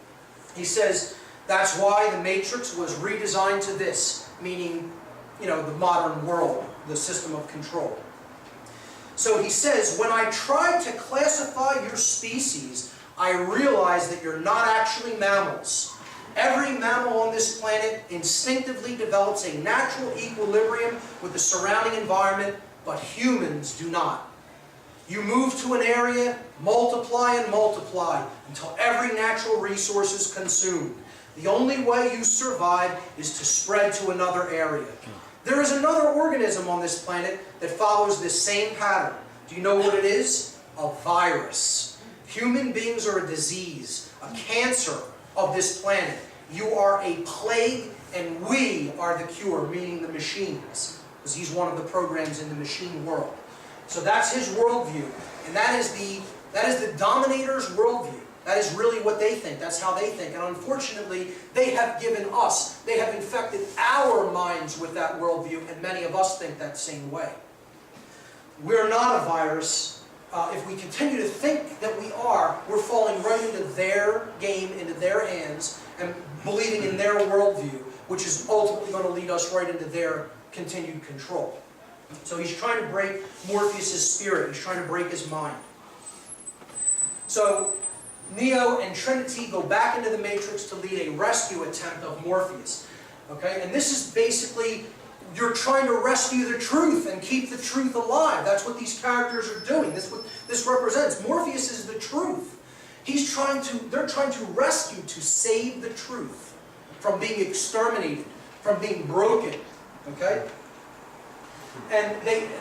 Speaker 1: He says that's why the Matrix was redesigned to this, meaning, the modern world, the system of control. So he says, when I tried to classify your species, I realized that you're not actually mammals. Every mammal on this planet instinctively develops a natural equilibrium with the surrounding environment, but humans do not. You move to an area, multiply and multiply, until every natural resource is consumed. The only way you survive is to spread to another area. There is another organism on this planet that follows this same pattern. Do you know what it is? A virus. Human beings are a disease, a cancer of this planet. You are a plague, and we are the cure, meaning the machines. Because he's one of the programs in the machine world. So that's his worldview. And that is the dominator's worldview. That is really what they think. That's how they think. And unfortunately, they have infected our minds with that worldview, and many of us think that same way. We're not a virus. If we continue to think that we are, we're falling right into their game, into their hands, and believing in their worldview, which is ultimately going to lead us right into their continued control. So he's trying to break Morpheus' spirit. He's trying to break his mind. So Neo and Trinity go back into the Matrix to lead a rescue attempt of Morpheus. Okay? And this is basically, you're trying to rescue the truth and keep the truth alive. That's what these characters are doing. That's what this represents. Morpheus is the truth. They're trying to rescue, to save the truth from being exterminated, from being broken. Okay? And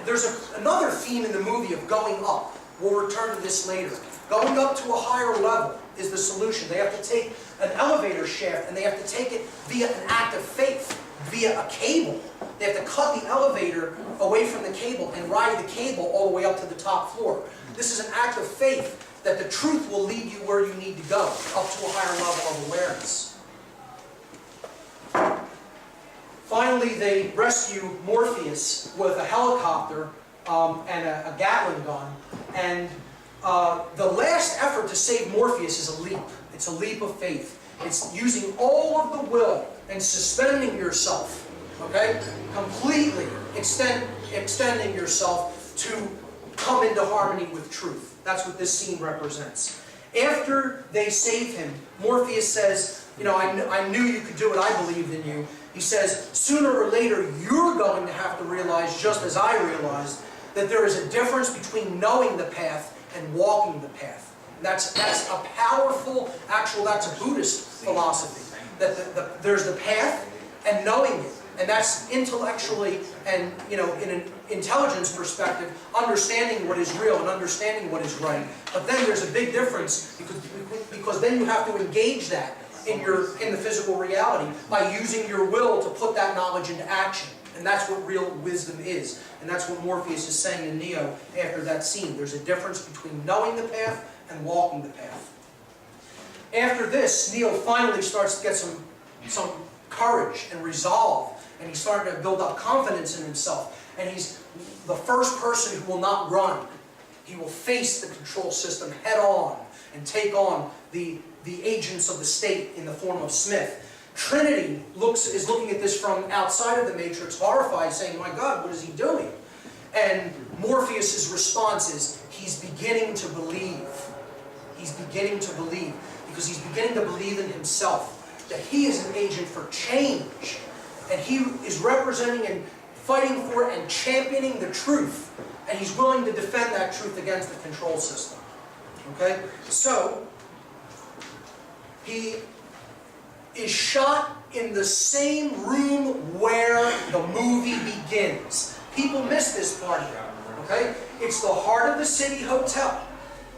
Speaker 1: there's another theme in the movie of going up. We'll return to this later. Going up to a higher level is the solution. They have to take an elevator shaft and they have to take it via an act of faith, via a cable. They have to cut the elevator away from the cable and ride the cable all the way up to the top floor. This is an act of faith that the truth will lead you where you need to go, up to a higher level of awareness. Finally, they rescue Morpheus with a helicopter and a Gatling gun. And the last effort to save Morpheus is a leap. It's a leap of faith. It's using all of the will and suspending yourself, okay? Completely extending yourself to come into harmony with truth. That's what this scene represents. After they save him, Morpheus says, I knew you could do it. I believed in you. He says, sooner or later, you're going to have to realize, just as I realized, that there is a difference between knowing the path and walking the path. That's a powerful, that's a Buddhist philosophy. That there's the path and knowing it. And that's intellectually and, in an intelligence perspective, understanding what is real and understanding what is right. But then there's a big difference because then you have to engage that in the physical reality by using your will to put that knowledge into action. And that's what real wisdom is. And that's what Morpheus is saying to Neo after that scene. There's a difference between knowing the path and walking the path. After this, Neo finally starts to get some courage and resolve. And he's starting to build up confidence in himself. And he's the first person who will not run. He will face the control system head on and take on the agents of the state in the form of Smith. Trinity is looking at this from outside of the Matrix, horrified, saying, "My God, what is he doing?" And Morpheus' response is, he's beginning to believe. He's beginning to believe. Because he's beginning to believe in himself. That he is an agent for change. And he is representing and fighting for and championing the truth. And he's willing to defend that truth against the control system. Okay? So, he is shot in the same room where the movie begins. People miss this part here. Okay? It's the heart of the city hotel.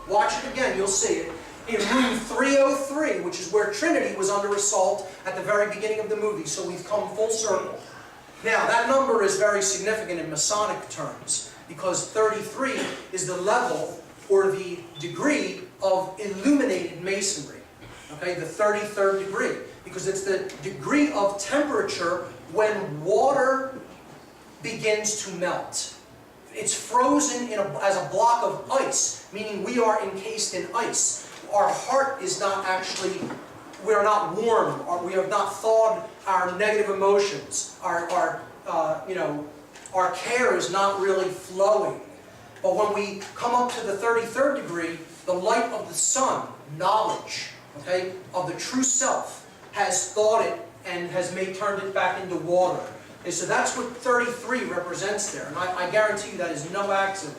Speaker 1: Watch it again, you'll see it. In room 303, which is where Trinity was under assault at the very beginning of the movie. So we've come full circle. Now, that number is very significant in Masonic terms, because 33 is the level or the degree of illuminated masonry. Okay, the 33rd degree. Because it's the degree of temperature when water begins to melt. It's frozen as a block of ice, meaning we are encased in ice. Our heart is not actually, we are not warm, or we have not thawed our negative emotions. Our care is not really flowing. But when we come up to the 33rd degree, the light of the sun, knowledge, okay, of the true self, has thawed it and has turned it back into water. Okay, so that's what 33 represents there. And I guarantee you that is no accident.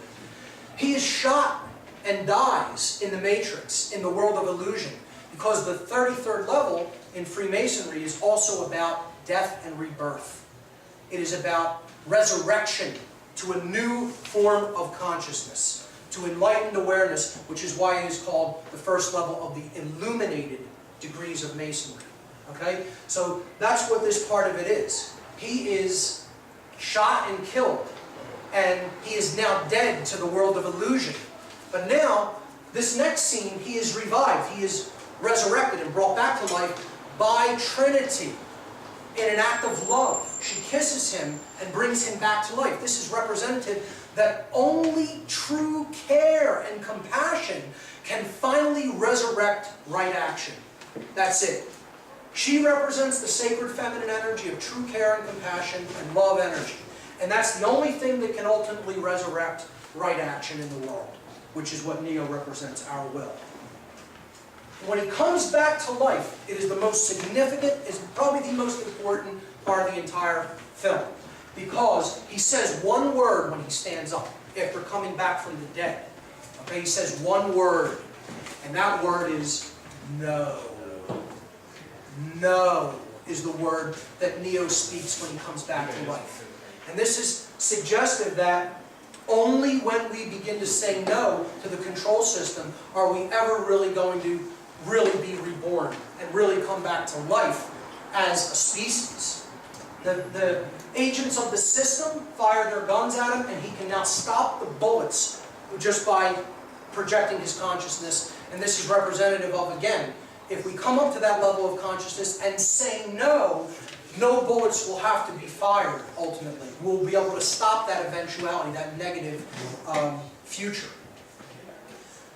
Speaker 1: He is shot and dies in the Matrix, in the world of illusion. Because the 33rd level in Freemasonry is also about death and rebirth. It is about resurrection to a new form of consciousness, to enlightened awareness, which is why it is called the first level of the illuminated degrees of Masonry. Okay? So that's what this part of it is. He is shot and killed, and he is now dead to the world of illusion. But now, this next scene, he is revived. He is resurrected and brought back to life by Trinity in an act of love. She kisses him and brings him back to life. This is representative that only true care and compassion can finally resurrect right action. That's it. She represents the sacred feminine energy of true care and compassion and love energy. And that's the only thing that can ultimately resurrect right action in the world, which is what Neo represents, our will. When he comes back to life, it is the most significant, is probably the most important part of the entire film. Because he says one word when he stands up, after coming back from the dead. Okay, he says one word, and that word is no. No is the word that Neo speaks when he comes back to life. And this is suggestive that only when we begin to say no to the control system are we ever really going to really be reborn and really come back to life as a species. The agents of the system fire their guns at him, and he can now stop the bullets just by projecting his consciousness. And this is representative of, again, if we come up to that level of consciousness and say no, no bullets will have to be fired, ultimately. We'll be able to stop that eventuality, that negative future.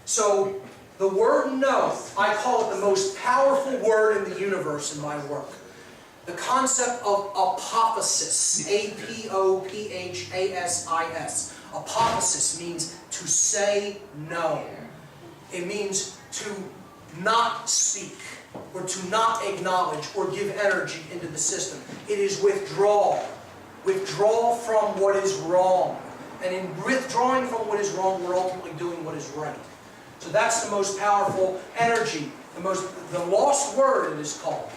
Speaker 1: So, the word no, I call it the most powerful word in the universe in my work. The concept of apophasis, A-P-O-P-H-A-S-I-S. Apophasis means to say no. It means to not speak, or to not acknowledge or give energy into the system. It is withdrawal. Withdrawal from what is wrong. And in withdrawing from what is wrong, we're ultimately doing what is right. So that's the most powerful energy, the lost word it is called.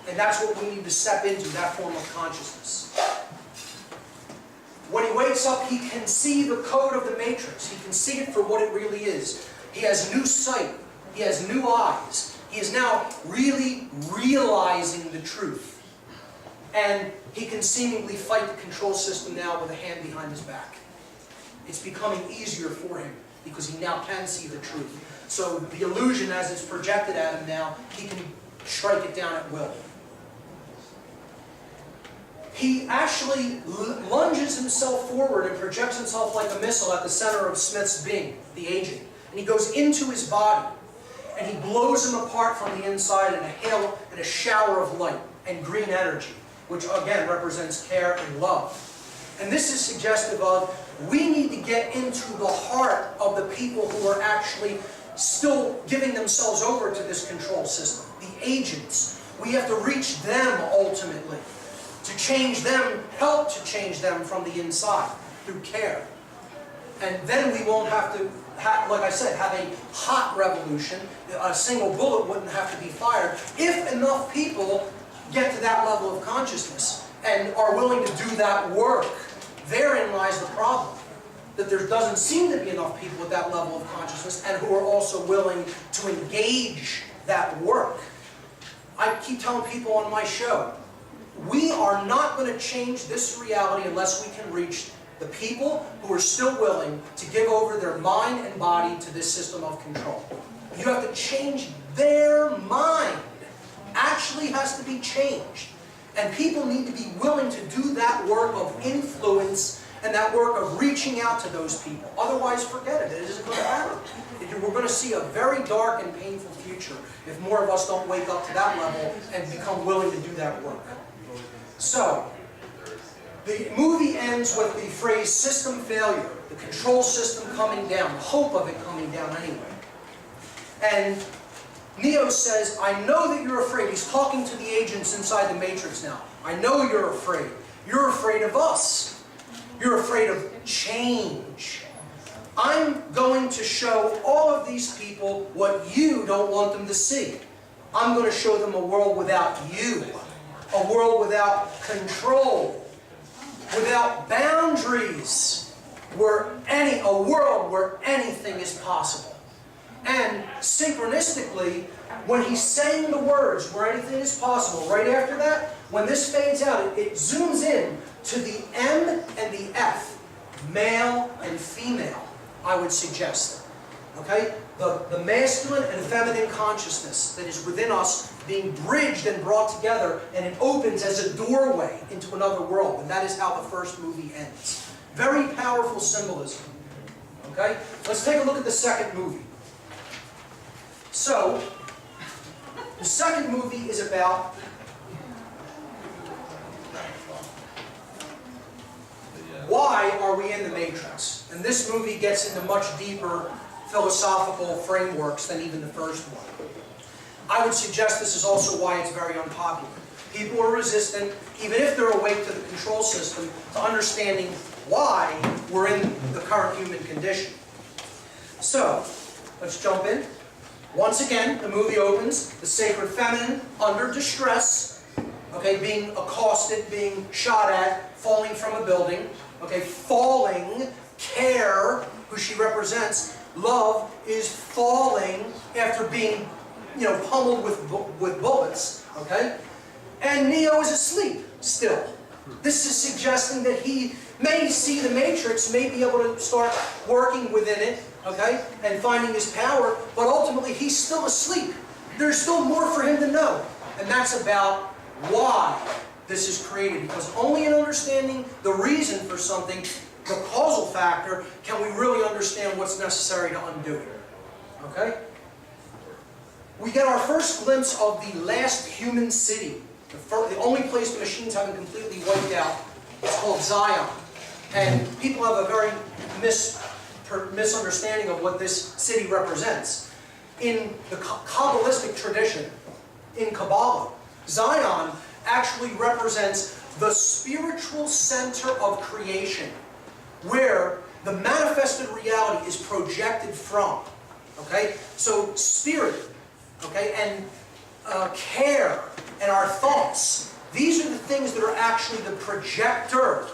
Speaker 1: And that's what we need to step into, that form of consciousness. When he wakes up, he can see the code of the matrix. He can see it for what it really is. He has new sight. He has new eyes. He is now really realizing the truth. And he can seemingly fight the control system now with a hand behind his back. It's becoming easier for him because he now can see the truth. So the illusion as it's projected at him now, he can strike it down at will. He actually lunges himself forward and projects himself like a missile at the center of Smith's being, the agent. And he goes into his body, and he blows him apart from the inside in a hail and a shower of light and green energy, which again represents care and love. And this is suggestive of, we need to get into the heart of the people who are actually still giving themselves over to this control system, the agents. We have to reach them ultimately. To change them, help to change them from the inside through care. And then we won't have to, like I said, have a hot revolution. A single bullet wouldn't have to be fired if enough people get to that level of consciousness and are willing to do that work. Therein lies the problem. That there doesn't seem to be enough people at that level of consciousness and who are also willing to engage that work. I keep telling people on my show, we are not going to change this reality unless we can reach the people who are still willing to give over their mind and body to this system of control. You have to change their mind. Actually has to be changed. And people need to be willing to do that work of influence and that work of reaching out to those people. Otherwise, forget it. It isn't going to happen. We're going to see a very dark and painful future if more of us don't wake up to that level and become willing to do that work. So, the movie ends with the phrase system failure, the control system coming down, the hope of it coming down anyway. And Neo says, I know that you're afraid. He's talking to the agents inside the Matrix now. I know you're afraid. You're afraid of us. You're afraid of change. I'm going to show all of these people what you don't want them to see. I'm going to show them a world without you. A world without control. Without boundaries. A world where anything is possible. And synchronistically, when he's saying the words where anything is possible, right after that, when this fades out, it zooms in to the M and the F, male and female, I would suggest. Okay? The masculine and feminine consciousness that is within us being bridged and brought together, and it opens as a doorway into another world. And that is how the first movie ends. Very powerful symbolism. Okay? Let's take a look at the second movie. So, the second movie is about why are we in the Matrix? And this movie gets into much deeper philosophical frameworks than even the first one. I would suggest this is also why it's very unpopular. People are resistant, even if they're awake to the control system, to understanding why we're in the current human condition. So, let's jump in. Once again, the movie opens, the sacred feminine, under distress, okay, being accosted, being shot at, falling from a building, okay, falling, care, who she represents, love is falling after being, pummeled with bullets, okay, and Neo is asleep still. This is suggesting that he may see the Matrix, may be able to start working within it, okay, and finding his power, but ultimately he's still asleep. There's still more for him to know, and that's about why this is created, because only in understanding the reason for something, the causal factor, can we really understand what's necessary to undo it, okay? We get our first glimpse of the last human city, the only place the machines haven't completely wiped out. It's called Zion, and people have a very misunderstanding of what this city represents. In the Kabbalistic tradition, in Kabbalah, Zion actually represents the spiritual center of creation, where the manifested reality is projected from. Okay? So spirit, okay, and care, and our thoughts. These are the things that are actually the projector.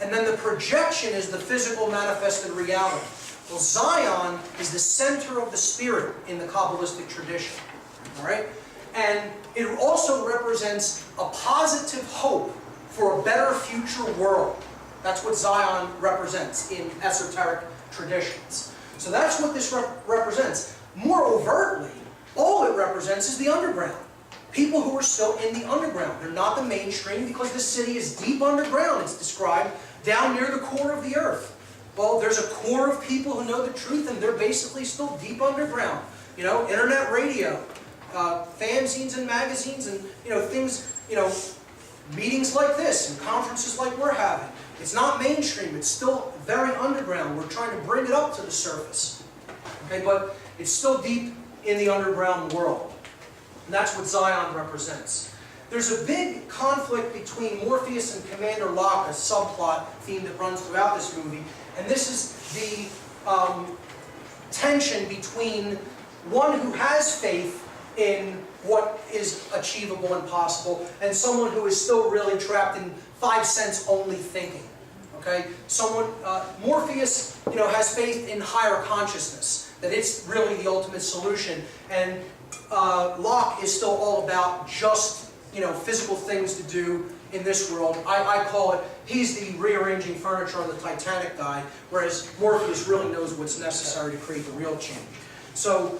Speaker 1: And then the projection is the physical manifested reality. Well, Zion is the center of the spirit in the Kabbalistic tradition. All right? And it also represents a positive hope for a better future world. That's what Zion represents in esoteric traditions. So that's what this represents. More overtly, all it represents is the underground. People who are still in the underground. They're not the mainstream because the city is deep underground, it's described, down near the core of the earth. Well, there's a core of people who know the truth, and they're basically still deep underground. You know, internet radio, fanzines and magazines, and, you know, things, you know, meetings like this and conferences like we're having. It's not mainstream, it's still very underground. We're trying to bring it up to the surface. Okay, but it's still deep in the underground world. And that's what Zion represents. There's a big conflict between Morpheus and Commander Locke, a subplot theme that runs throughout this movie. And this is the tension between one who has faith in what is achievable and possible, and someone who is still really trapped in 5 sense only thinking. Okay, Morpheus, you know, has faith in higher consciousness, that it's really the ultimate solution, and Locke is still all about just, you know, physical things to do in this world. I call it, he's the rearranging furniture on the Titanic guy, whereas Morpheus really knows what's necessary to create the real change. So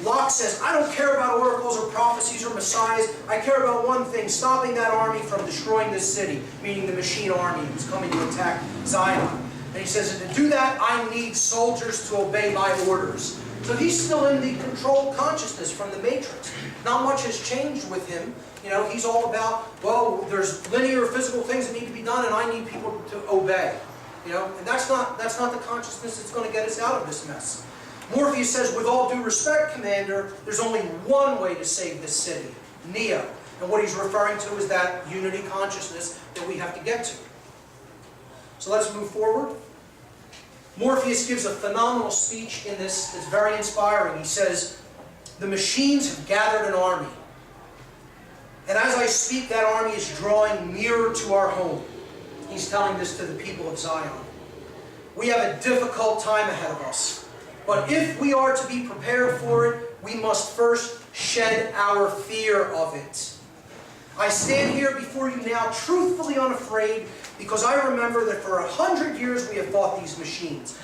Speaker 1: Locke says, I don't care about oracles or prophecies or messiahs. I care about one thing, stopping that army from destroying this city, meaning the machine army who's coming to attack Zion. And he says, and to do that, I need soldiers to obey my orders. So he's still in the controlled consciousness from the Matrix. Not much has changed with him. You know, he's all about, well, there's linear physical things that need to be done, and I need people to obey. You know, and that's not the consciousness that's going to get us out of this mess. Morpheus says, with all due respect, Commander, there's only one way to save this city, Neo. And what he's referring to is that unity consciousness that we have to get to. So let's move forward. Morpheus gives a phenomenal speech in this that's very inspiring. He says, the machines have gathered an army. And as I speak, that army is drawing nearer to our home. He's telling this to the people of Zion. We have a difficult time ahead of us. But if we are to be prepared for it, we must first shed our fear of it. I stand here before you now truthfully unafraid, because I remember that for 100 years we have fought these machines.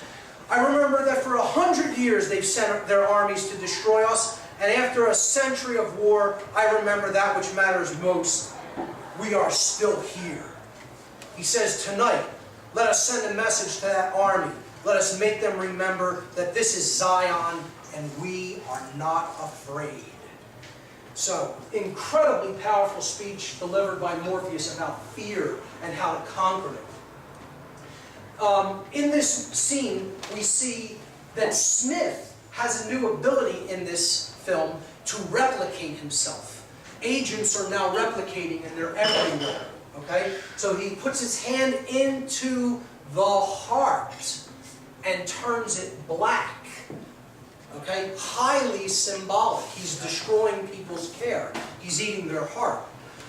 Speaker 1: I remember that for 100 years they've sent their armies to destroy us, and after a century of war, I remember that which matters most. We are still here. He says, tonight, let us send a message to that army. Let us make them remember that this is Zion, and we are not afraid. So, incredibly powerful speech delivered by Morpheus about fear and how to conquer it. In this scene, we see that Smith has a new ability in this film to replicate himself. Agents are now replicating, and they're everywhere. Okay? So he puts his hand into the heart and turns it black. Okay? Highly symbolic. He's destroying people's care. He's eating their heart.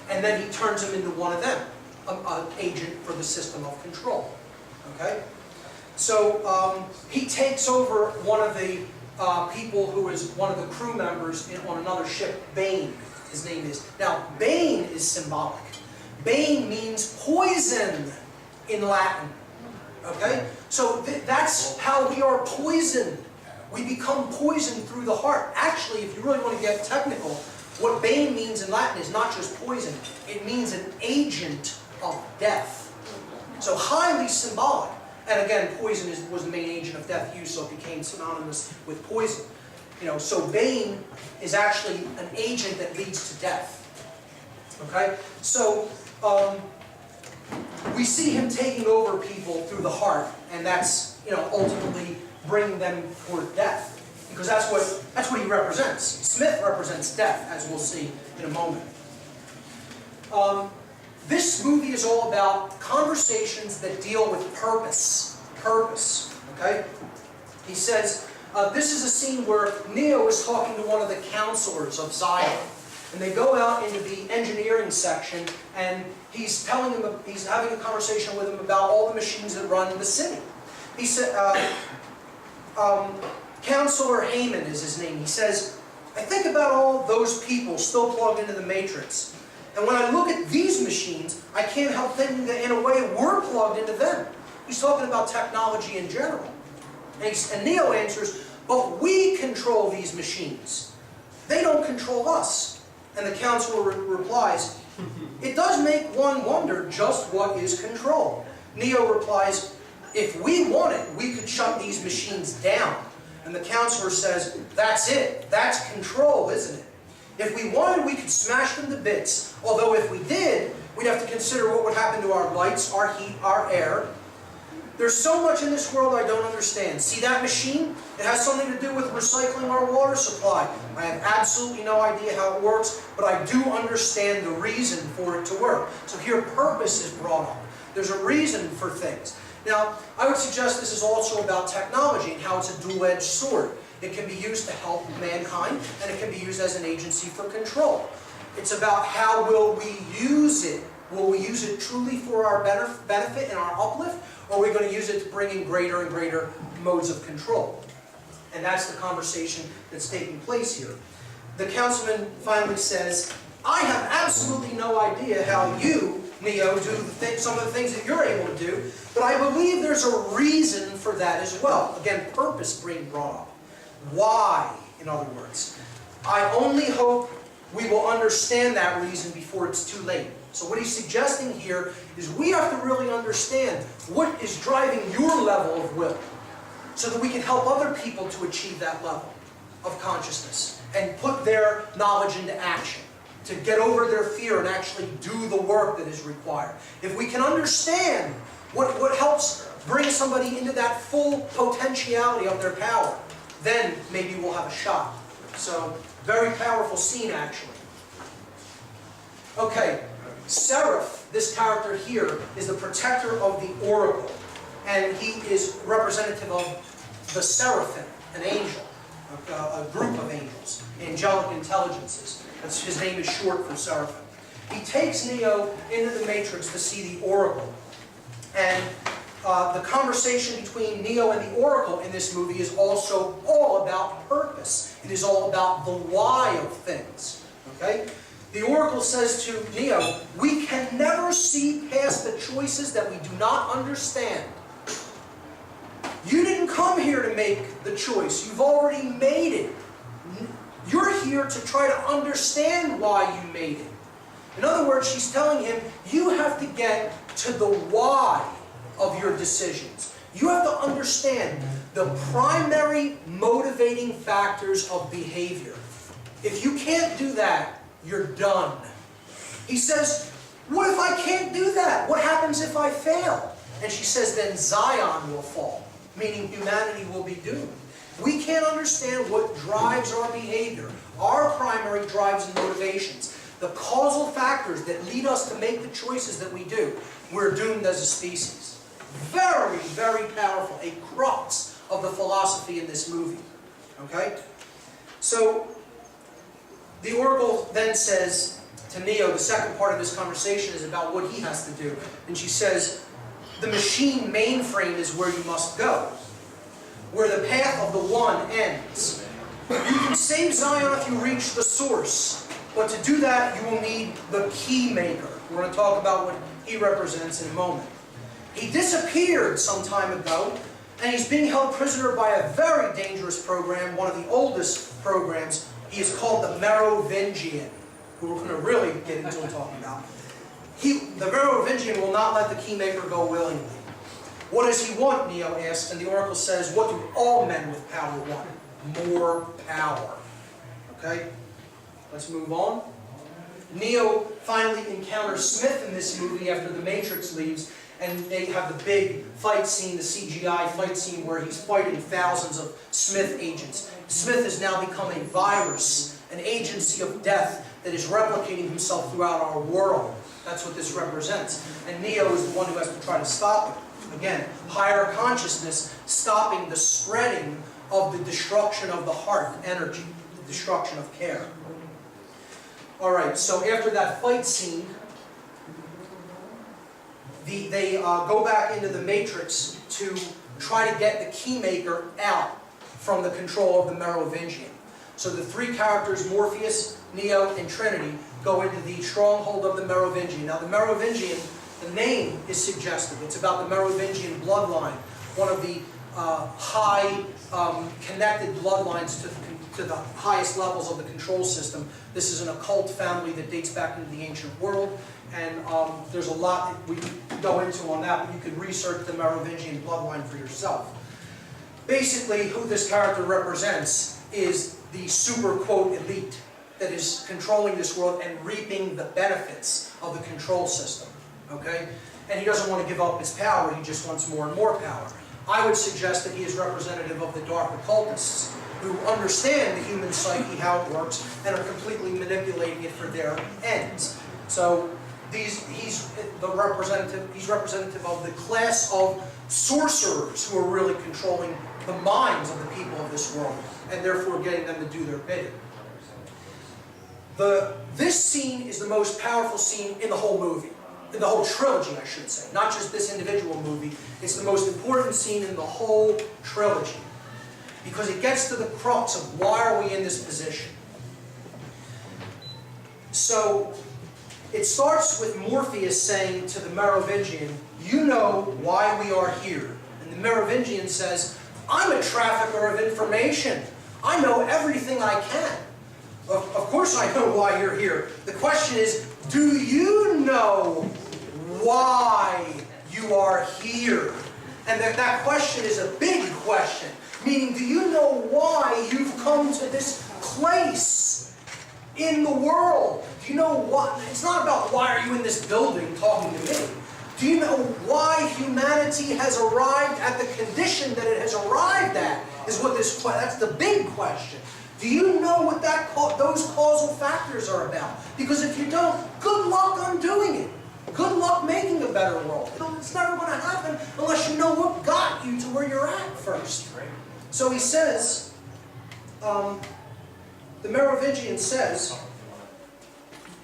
Speaker 1: And then he turns him into one of them, an agent for the system of control. Okay? So he takes over one of the people who is one of the crew members on another ship, Bane, his name is. Now, Bane is symbolic. Bane means poison in Latin. Okay? So that's how we are poisoned. We become poisoned through the heart. Actually, if you really want to get technical, what Bane means in Latin is not just poison. It means an agent of death. So highly symbolic. And again, poison was the main agent of death used, so it became synonymous with poison. You know, so Bane is actually an agent that leads to death. Okay? So we see him taking over people through the heart, and that's, you know, ultimately bringing them toward death, because that's what he represents. Smith represents death, as we'll see in a moment. This movie is all about conversations that deal with purpose. Purpose. Okay? He says, This is a scene where Neo is talking to one of the counselors of Zion. And they go out into the engineering section, and he's having a conversation with him about all the machines that run the city. He said, Counselor Heyman is his name. He says, I think about all those people still plugged into the matrix. And when I look at these machines, I can't help thinking that in a way we're plugged into them. He's talking about technology in general. And Neo answers, but we control these machines. They don't control us. And the counselor replies, it does make one wonder just what is control. Neo replies, if we wanted, we could shut these machines down. And the counselor says, that's it. That's control, isn't it? If we wanted, we could smash them to bits. Although if we did, we'd have to consider what would happen to our lights, our heat, our air. There's so much in this world I don't understand. See that machine? It has something to do with recycling our water supply. I have absolutely no idea how it works, but I do understand the reason for it to work. So here purpose is brought up. There's a reason for things. Now, I would suggest this is also about technology and how it's a dual-edged sword. It can be used to help mankind, and it can be used as an agency for control. It's about how will we use it. Will we use it truly for our benefit and our uplift, or are we going to use it to bring in greater and greater modes of control? And that's the conversation that's taking place here. The councilman finally says, I have absolutely no idea how you, Neo, do some of the things that you're able to do, but I believe there's a reason for that as well. Again, purpose being brought up. Why, in other words. I only hope we will understand that reason before it's too late. So what he's suggesting here is we have to really understand what is driving your level of will so that we can help other people to achieve that level of consciousness and put their knowledge into action, to get over their fear and actually do the work that is required. If we can understand what helps bring somebody into that full potentiality of their power, then maybe we'll have a shot. So, very powerful scene actually. Okay. Seraph, this character here, is the protector of the oracle, and he is representative of the seraphim, an angel, a group of angels, angelic intelligences. His name is short for seraphim. He takes Neo into the matrix to see the oracle, and the conversation between Neo and the oracle in this movie is also all about purpose. It is all about the why of things. Okay? The oracle says to Neo, we can never see past the choices that we do not understand. You didn't come here to make the choice. You've already made it. You're here to try to understand why you made it. In other words, she's telling him, you have to get to the why of your decisions. You have to understand the primary motivating factors of behavior. If you can't do that, you're done. He says, what if I can't do that? What happens if I fail? And she says, then Zion will fall, meaning humanity will be doomed. We can't understand what drives our behavior, our primary drives and motivations, the causal factors that lead us to make the choices that we do. We're doomed as a species. Very, very powerful, a crux of the philosophy in this movie. Okay? So, the oracle then says to Neo, the second part of this conversation is about what he has to do. And she says, the machine mainframe is where you must go, where the path of the one ends. You can save Zion if you reach the source, but to do that you will need the key maker. We're going to talk about what he represents in a moment. He disappeared some time ago, and he's being held prisoner by a very dangerous program, one of the oldest programs. He is called the Merovingian, who we're going to really get into and talking about. The Merovingian will not let the keymaker go willingly. What does he want, Neo asks, and the oracle says, what do all men with power want? More power. Okay? Let's move on. Neo finally encounters Smith in this movie after the Matrix leaves, and they have the big fight scene, the CGI fight scene, where he's fighting thousands of Smith agents. Smith has now become a virus, an agency of death that is replicating himself throughout our world. That's what this represents. And Neo is the one who has to try to stop it. Again, higher consciousness stopping the spreading of the destruction of the heart, energy, the destruction of care. Alright, so after that fight scene, they go back into the Matrix to try to get the Keymaker out from the control of the Merovingian. So the three characters, Morpheus, Neo, and Trinity, go into the stronghold of the Merovingian. Now the Merovingian, the name is suggestive. It's about the Merovingian bloodline, one of the high connected bloodlines to the highest levels of the control system. This is an occult family that dates back into the ancient world, and there's a lot that we could go into on that, but you could research the Merovingian bloodline for yourself. Basically, who this character represents is the super, quote, elite that is controlling this world and reaping the benefits of the control system, okay? And he doesn't want to give up his power, he just wants more and more power. I would suggest that he is representative of the dark occultists who understand the human psyche, how it works, and are completely manipulating it for their ends. So he's representative of the class of sorcerers who are really controlling the minds of the people of this world, and therefore getting them to do their bidding. This scene is the most powerful scene in the whole movie. In the whole trilogy, I should say. Not just this individual movie. It's the most important scene in the whole trilogy. Because it gets to the crux of why are we in this position. So, it starts with Morpheus saying to the Merovingian, you know why we are here. And the Merovingian says, I'm a trafficker of information. I know everything I can. Of course I know why you're here. The question is, do you know why you are here? And that question is a big question. Meaning, do you know why you've come to this place in the world? Do you know why? It's not about why are you in this building talking to me. Do you know why humanity has arrived at the condition that it has arrived at? That's the big question. Do you know what those causal factors are about? Because if you don't, good luck undoing it. Good luck making a better world. It's never going to happen unless you know what got you to where you're at first. So he says, the Merovingian says,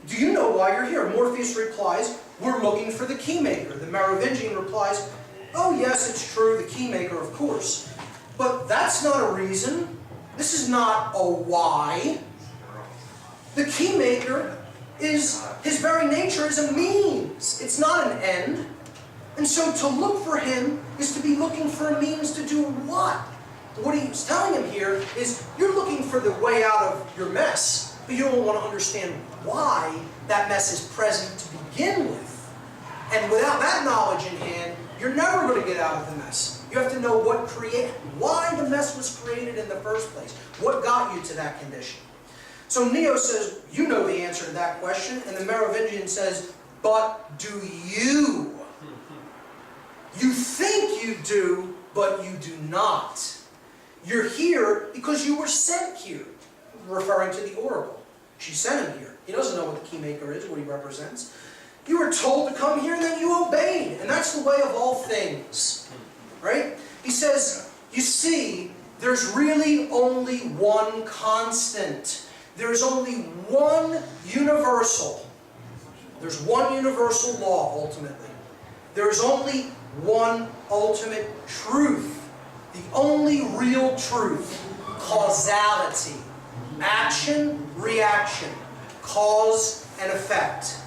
Speaker 1: do you know why you're here? Morpheus replies, we're looking for the Keymaker. The Merovingian replies, oh yes, it's true, the Keymaker, of course. But that's not a reason. This is not a why. The Keymaker is, his very nature is a means. It's not an end. And so to look for him is to be looking for a means to do what? What he's telling him here is, you're looking for the way out of your mess, but you don't want to understand why that mess is present to begin with. And without that knowledge in hand, you're never going to get out of the mess. You have to know why the mess was created in the first place. What got you to that condition? So Neo says, you know the answer to that question. And the Merovingian says, but do you? You think you do, but you do not. You're here because you were sent here. Referring to the oracle. She sent him here. He doesn't know what the Keymaker is, what he represents. You were told to come here and then you obeyed. And that's the way of all things. Right? He says, you see, there's really only one constant. There's only one universal. There's one universal law, ultimately. There's only one ultimate truth. The only real truth. Causality. Action, reaction. Cause and effect.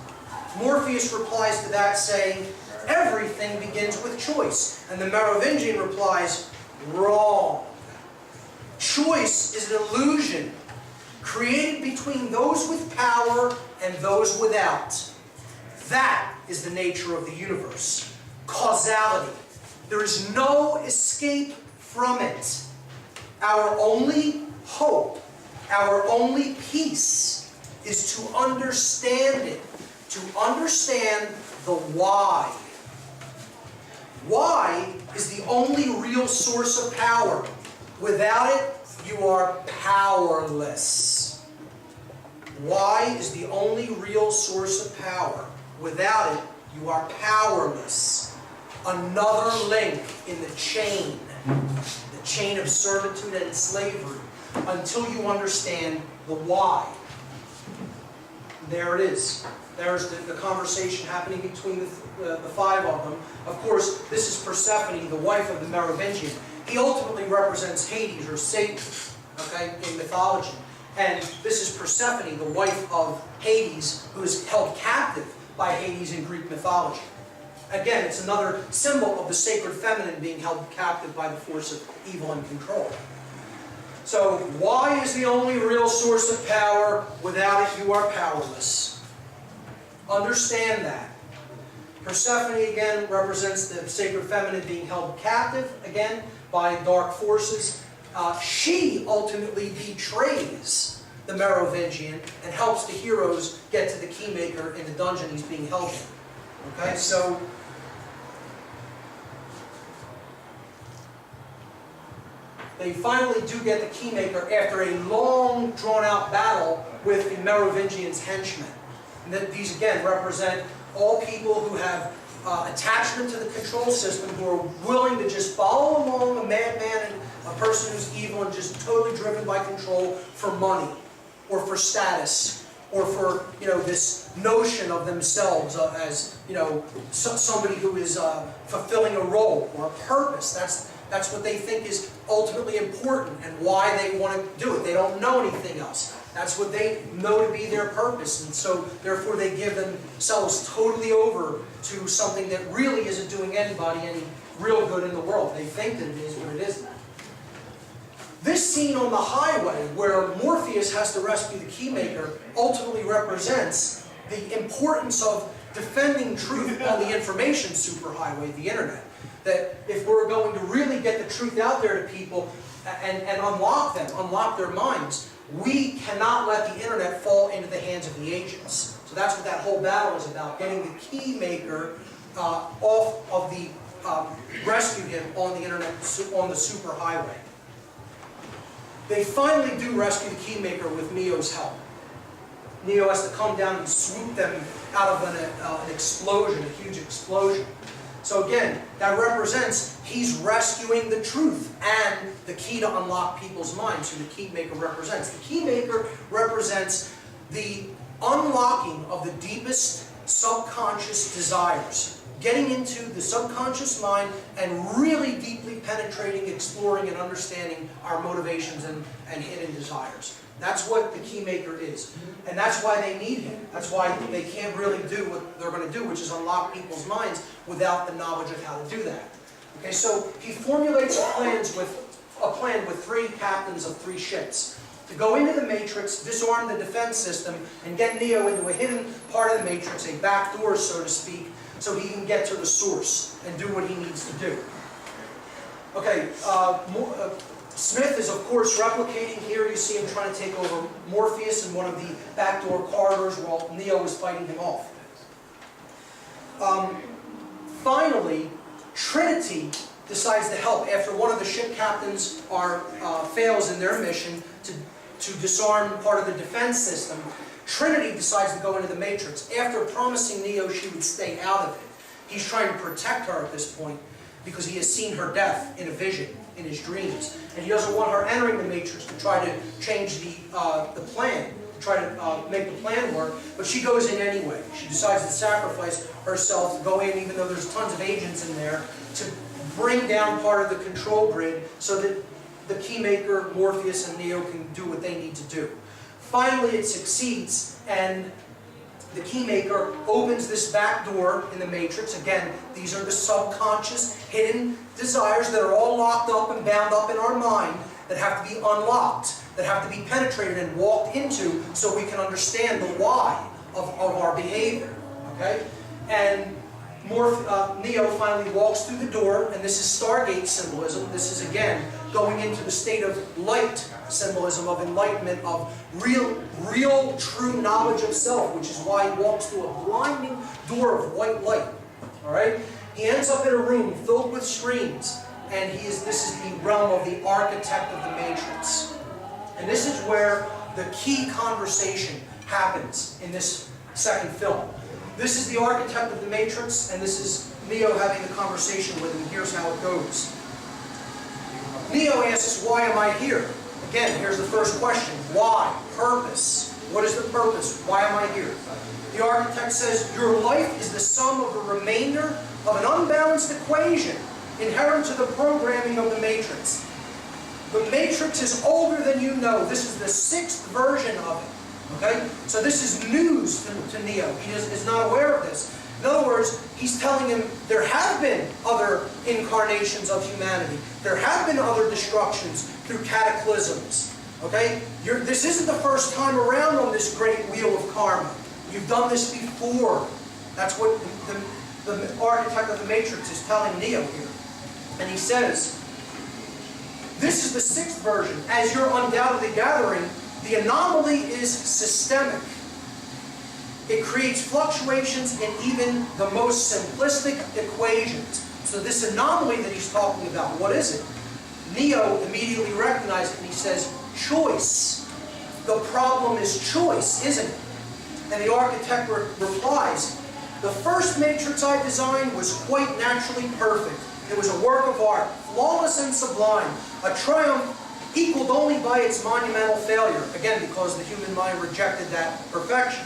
Speaker 1: Morpheus replies to that saying, everything begins with choice. And the Merovingian replies, wrong. Choice is an illusion created between those with power and those without. That is the nature of the universe. Causality. There is no escape from it. Our only hope, our only peace is to understand it. To understand the why. Why is the only real source of power. Without it, you are powerless. Why is the only real source of power. Without it, you are powerless. Another link in the chain. The chain of servitude and slavery, until you understand the why. There it is. There's the conversation happening between the five of them. Of course, this is Persephone, the wife of the Merovingian. He ultimately represents Hades, or Satan, okay, in mythology. And this is Persephone, the wife of Hades, who is held captive by Hades in Greek mythology. Again, it's another symbol of the sacred feminine being held captive by the force of evil and control. So, why is the only real source of power? Without it, you are powerless. Understand that. Persephone, again, represents the sacred feminine being held captive, again, by dark forces. She ultimately betrays the Merovingian and helps the heroes get to the Keymaker in the dungeon he's being held in. Okay, so they finally do get the Keymaker after a long, drawn-out battle with the Merovingian's henchmen. And that these, again, represent all people who have attachment to the control system, who are willing to just follow along a madman and a person who's evil and just totally driven by control for money, or for status, or for, this notion of themselves as, somebody who is fulfilling a role or a purpose. That's what they think is ultimately important and why they want to do it. They don't know anything else. That's what they know to be their purpose. And so, therefore, they give themselves totally over to something that really isn't doing anybody any real good in the world. They think that it is, but it isn't. This scene on the highway, where Morpheus has to rescue the Keymaker, ultimately represents the importance of defending truth on the information superhighway, the internet. That if we're going to really get the truth out there to people and unlock them, unlock their minds, we cannot let the internet fall into the hands of the agents. So that's what that whole battle is about, getting the Keymaker off of the, rescue him on the internet, on the superhighway. They finally do rescue the Keymaker with Neo's help. Neo has to come down and swoop them out of an explosion, a huge explosion. So again, that represents he's rescuing the truth and the key to unlock people's minds, who the Keymaker represents. The Keymaker represents the unlocking of the deepest subconscious desires, getting into the subconscious mind and really deeply penetrating, exploring, and understanding our motivations and hidden desires. That's what the Keymaker is. And that's why they need him. That's why they can't really do what they're going to do, which is unlock people's minds without the knowledge of how to do that. Okay, so he formulates a plan with three captains of three ships to go into the Matrix, disarm the defense system, and get Neo into a hidden part of the Matrix, a back door, so to speak, so he can get to the source and do what he needs to do. Okay, Smith is, of course, replicating here. You see him trying to take over Morpheus in one of the backdoor corridors while Neo is fighting him off. Finally, Trinity decides to help after one of the ship captains fails in their mission to disarm part of the defense system. Trinity decides to go into the Matrix. After promising Neo she would stay out of it, he's trying to protect her at this point because he has seen her death in a vision, in his dreams. And he doesn't want her entering the Matrix to try to change the plan, to try to make the plan work, but she goes in anyway. She decides to sacrifice herself to go in, even though there's tons of agents in there, to bring down part of the control grid so that the Keymaker, Morpheus, and Neo can do what they need to do. Finally, it succeeds, and the Keymaker opens this back door in the Matrix. Again, these are the subconscious, hidden desires that are all locked up and bound up in our mind that have to be unlocked, that have to be penetrated and walked into so we can understand the why of our behavior. Okay? And Neo finally walks through the door, and this is Stargate symbolism. This is, again, going into the state of light symbolism, of enlightenment, of real, true knowledge of self, which is why he walks through a blinding door of white light. All right? He ends up in a room filled with screens, and this is the realm of the architect of the Matrix. And this is where the key conversation happens in this second film. This is the architect of the Matrix, and this is Neo having a conversation with him. Here's how it goes. Neo asks, why am I here? Again, here's the first question. Why? Purpose. What is the purpose? Why am I here? The architect says, your life is the sum of the remainder of an unbalanced equation inherent to the programming of the matrix. The matrix is older than you know. This is the 6th version of it. Okay? So this is news to Neo. He is not aware of this. In other words, he's telling him there have been other incarnations of humanity. There have been other destructions through cataclysms. Okay? This isn't the first time around on this great wheel of karma. You've done this before. That's what the architect of the matrix is telling Neo here. And he says, this is the 6th version. As you're undoubtedly gathering, the anomaly is systemic. It creates fluctuations in even the most simplistic equations. So this anomaly that he's talking about, what is it? Neo immediately recognizes it and he says, choice. The problem is choice, isn't it? And the architect replies, the first matrix I designed was quite naturally perfect. It was a work of art, flawless and sublime, a triumph equaled only by its monumental failure. Again, because the human mind rejected that perfection.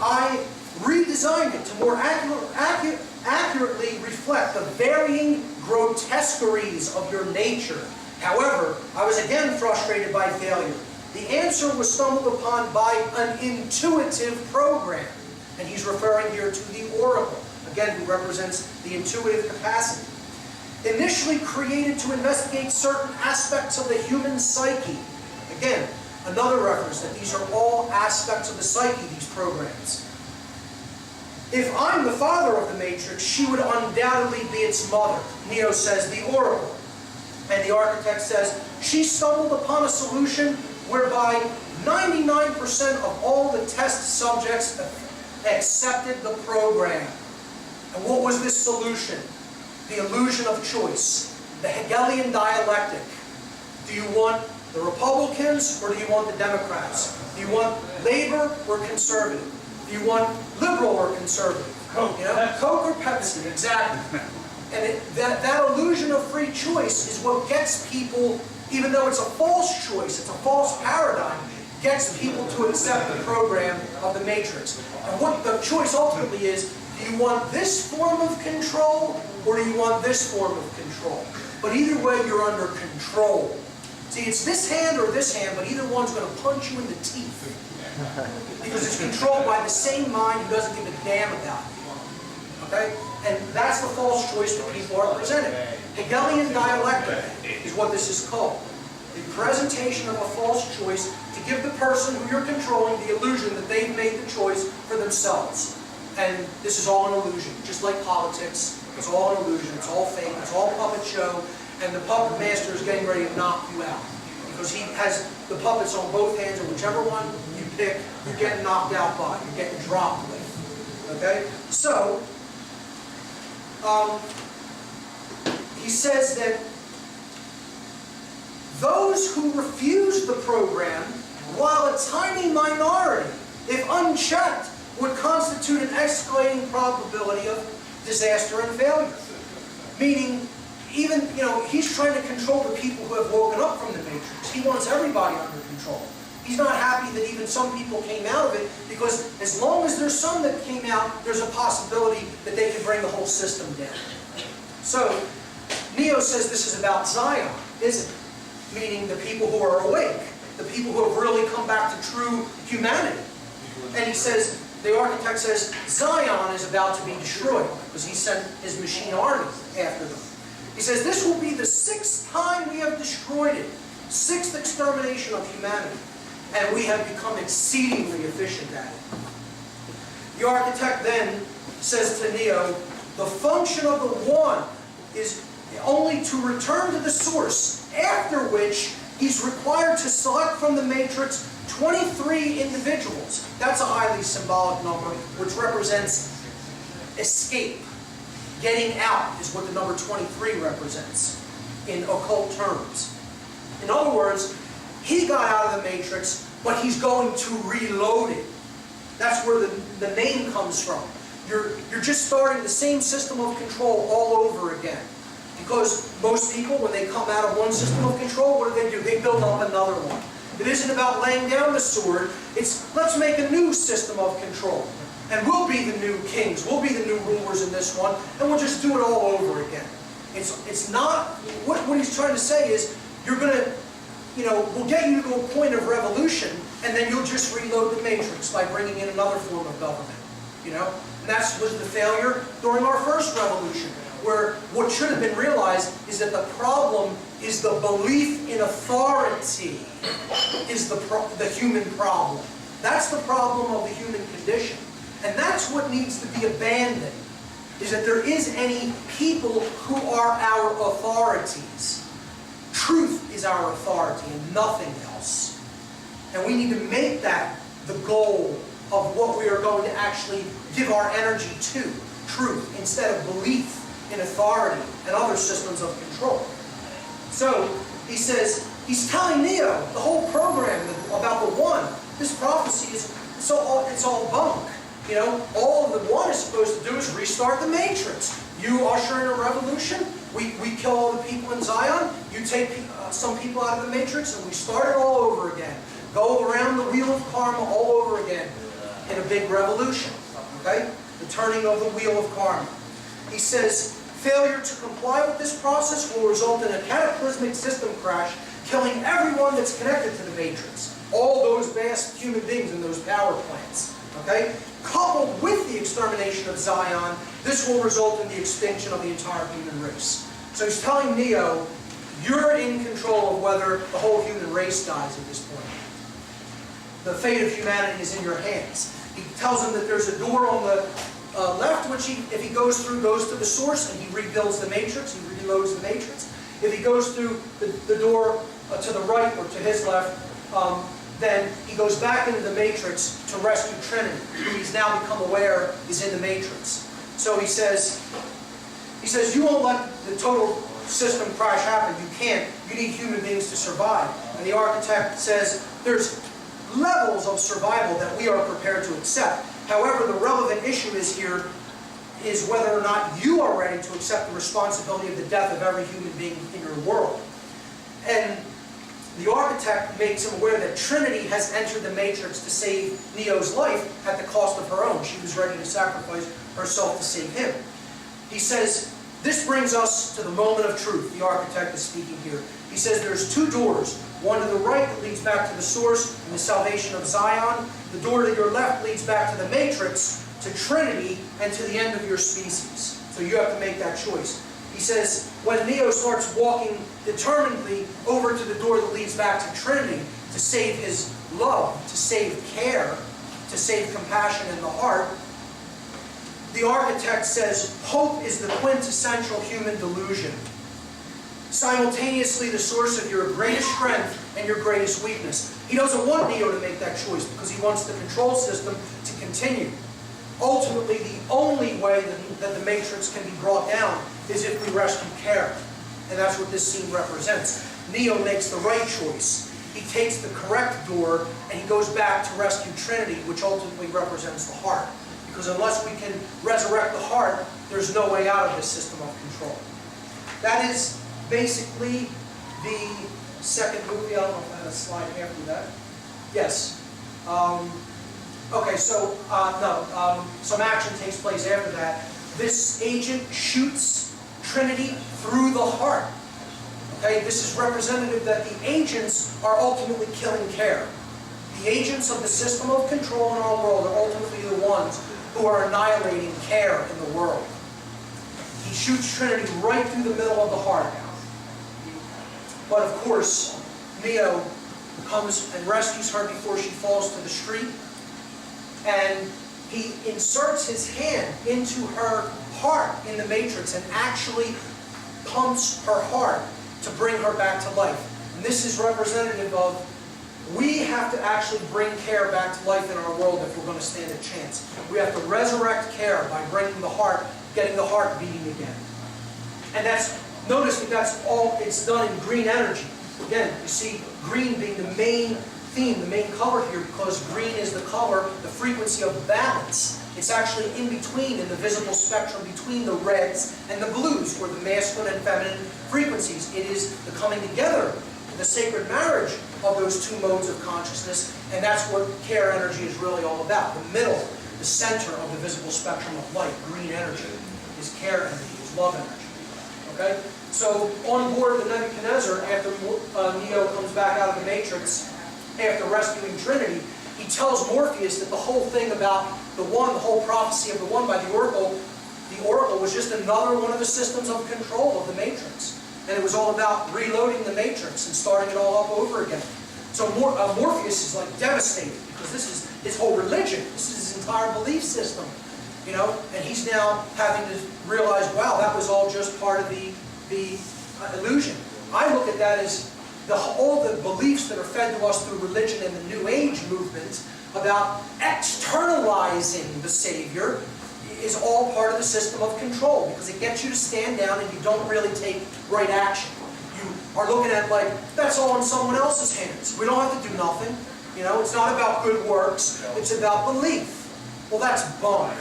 Speaker 1: I redesigned it to more accurately reflect the varying grotesqueries of your nature. However, I was again frustrated by failure. The answer was stumbled upon by an intuitive program. And he's referring here to the oracle, again, who represents the intuitive capacity. Initially created to investigate certain aspects of the human psyche. Again, another reference that these are all aspects of the psyche, these programs. If I'm the father of the matrix, she would undoubtedly be its mother. Neo says the oracle. And the architect says, she stumbled upon a solution whereby 99% of all the test subjects accepted the program. And what was this solution? The illusion of choice. The Hegelian dialectic. Do you want the Republicans or do you want the Democrats? Do you want labor or conservative? Do you want liberal or conservative?
Speaker 2: Coke.
Speaker 1: You know, Coke or Pepsi, exactly. And that illusion of free choice is what gets people, even though it's a false choice, it's a false paradigm, gets people to accept the program of the matrix. And what the choice ultimately is, do you want this form of control or do you want this form of control? But either way, you're under control. See, it's this hand or this hand, but either one's going to punch you in the teeth. Because it's controlled by the same mind who doesn't give a damn about it. Okay? And that's the false choice that people are presenting. Hegelian dialectic is what this is called. The presentation of a false choice to give the person who you're controlling the illusion that they've made the choice for themselves. And this is all an illusion, just like politics. It's all an illusion, it's all fake, it's all puppet show, and the puppet master is getting ready to knock you out. Because he has the puppets on both hands, and whichever one you pick, you're getting knocked out by, you're getting dropped with. Okay? So, he says that those who refuse the program, while a tiny minority, if unchecked, would constitute an escalating probability of disaster and failure. Meaning, even, he's trying to control the people who have woken up from the matrix. He wants everybody under control. He's not happy that even some people came out of it, because as long as there's some that came out, there's a possibility that they can bring the whole system down. So, Neo says this is about Zion, isn't it? Meaning the people who are awake, the people who have really come back to true humanity. And he says, the architect says, Zion is about to be destroyed, because he sent his machine army after them. He says, this will be the 6th time we have destroyed it, 6th extermination of humanity, and we have become exceedingly efficient at it. The architect then says to Neo, the function of the one is only to return to the source, after which he's required to select from the matrix 23 individuals. That's a highly symbolic number, which represents escape. Getting out is what the number 23 represents in occult terms. In other words, he got out of the matrix, but he's going to reload it. That's where the name comes from. You're just starting the same system of control all over again. Because most people, when they come out of one system of control, what do? They build up another one. It isn't about laying down the sword. It's, let's make a new system of control. And we'll be the new kings. We'll be the new rulers in this one. And we'll just do it all over again. It's not, what he's trying to say is, you're going to, we'll get you to a point of revolution, and then you'll just reload the matrix by bringing in another form of government. And that was the failure during our first revolution, where what should have been realized is that the problem is the belief in authority is the human problem. That's the problem of the human condition. And that's what needs to be abandoned, is that there is any people who are our authorities. Truth is our authority and nothing else. And we need to make that the goal of what we are going to actually give our energy to, truth, instead of belief in authority and other systems of control. So, he says, he's telling Neo, the whole program about the one, this prophecy is, it's all bunk. All the one is supposed to do is restart the matrix. You usher in a revolution, we kill all the people in Zion, you take some people out of the matrix, and we start it all over again. Go around the wheel of karma all over again in a big revolution. Okay? The turning of the wheel of karma. He says, failure to comply with this process will result in a cataclysmic system crash, killing everyone that's connected to the matrix. All those vast human beings in those power plants. Okay? Coupled with the extermination of Zion, this will result in the extinction of the entire human race. So he's telling Neo, you're in control of whether the whole human race dies at this point. The fate of humanity is in your hands. He tells him that there's a door on the left, which if he goes through, goes to the source, and he rebuilds the matrix, he reloads the matrix. If he goes through the door to the right or to his left, then he goes back into the matrix to rescue Trinity, who he's now become aware is in the matrix. So he says, you won't let the total system crash happen. You can't. You need human beings to survive. And the architect says, there's levels of survival that we are prepared to accept. However, the relevant issue here is whether or not you are ready to accept the responsibility of the death of every human being in your world. And the architect makes him aware that Trinity has entered the matrix to save Neo's life at the cost of her own. She was ready to sacrifice herself to save him. He says, this brings us to the moment of truth. The architect is speaking here. He says there's two doors. One to the right that leads back to the source and the salvation of Zion. The door to your left leads back to the matrix, to Trinity, and to the end of your species. So you have to make that choice. He says, when Neo starts walking determinedly over to the door that leads back to Trinity, to save his love, to save care, to save compassion in the heart, the architect says, hope is the quintessential human delusion. Simultaneously the source of your greatest strength and your greatest weakness. He doesn't want Neo to make that choice because he wants the control system to continue. Ultimately, the only way that the matrix can be brought down is if we rescue care. And that's what this scene represents. Neo makes the right choice. He takes the correct door and he goes back to rescue Trinity, which ultimately represents the heart. Because unless we can resurrect the heart, there's no way out of this system of control. That is basically the second movie. I don't know if I had a slide after that. Yes. Okay, so some action takes place after that. This agent shoots Trinity through the heart. Okay, this is representative that the agents are ultimately killing care. The agents of the system of control in our world are ultimately the ones who are annihilating care in the world. He shoots Trinity right through the middle of the heart. But of course, Neo comes and rescues her before she falls to the street. And he inserts his hand into her heart in the matrix and actually pumps her heart to bring her back to life. And this is representative of we have to actually bring care back to life in our world if we're going to stand a chance. We have to resurrect care by bringing the heart, getting the heart beating again. And notice that that's all, it's done in green energy. Again, you see green being the main theme, the main color here, because green is the color, the frequency of balance. It's actually in between, in the visible spectrum, between the reds and the blues, or the masculine and feminine frequencies. It is the coming together, the sacred marriage of those two modes of consciousness, and that's what care energy is really all about. The middle, the center of the visible spectrum of light, green energy, is care energy, is love energy. Okay? So, on board the Nebuchadnezzar, after Neo comes back out of the Matrix, after rescuing Trinity, he tells Morpheus that the whole thing about the One, the whole prophecy of the One by the Oracle was just another one of the systems of control of the Matrix. And it was all about reloading the Matrix and starting it all up over again. So Morpheus is like devastated, because this is his whole religion. This is his entire belief system. You know, and he's now having to realize, wow, that was all just part of the illusion. I look at that as all the beliefs that are fed to us through religion and the New Age movement about externalizing the Savior is all part of the system of control, because it gets you to stand down and you don't really take right action. You are looking at like, that's all in someone else's hands. We don't have to do nothing. You know, it's not about good works, it's about belief. Well, that's bunk.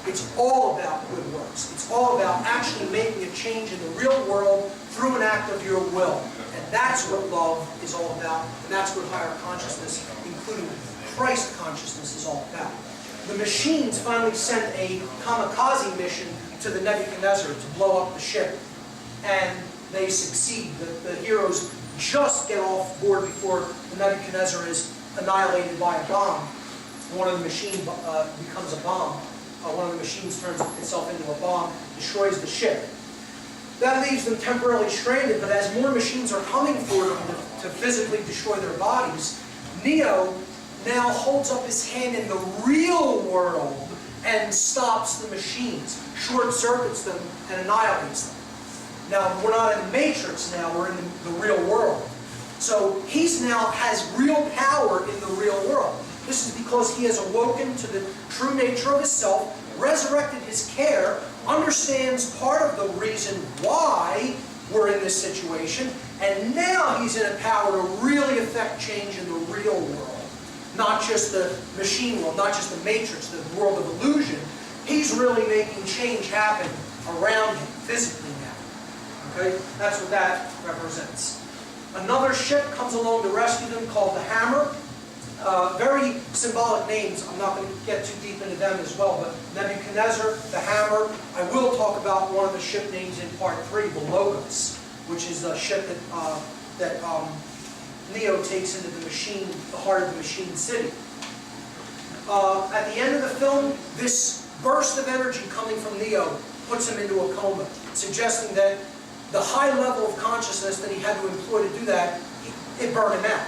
Speaker 1: It's all about good works. It's all about actually making a change in the real world through an act of your will. And that's what love is all about. And that's what higher consciousness, including Christ consciousness, is all about. The machines finally sent a kamikaze mission to the Nebuchadnezzar to blow up the ship. And they succeed. The heroes just get off board before the Nebuchadnezzar is annihilated by a bomb. One of the machines becomes a bomb. One of the machines turns itself into a bomb, destroys the ship. That leaves them temporarily stranded, but as more machines are coming for them to physically destroy their bodies, Neo now holds up his hand in the real world and stops the machines, short-circuits them, and annihilates them. Now, we're not in the Matrix now, we're in the real world. So he's now has real power in the real world. This is because he has awoken to the true nature of his self, resurrected his care, understands part of the reason why we're in this situation, and now he's in a power to really affect change in the real world. Not just the machine world, not just the Matrix, the world of illusion. He's really making change happen around him, physically now. Okay? That's what that represents. Another ship comes along to rescue them called the Hammer. Very symbolic names. I'm not going to get too deep into them as well, but Nebuchadnezzar, the Hammer. I will talk about one of the ship names in part 3, the Logos, which is the ship that Neo takes into the machine, the heart of the machine city. At the end of the film, this burst of energy coming from Neo puts him into a coma, suggesting that the high level of consciousness that he had to employ to do that, it burned him out.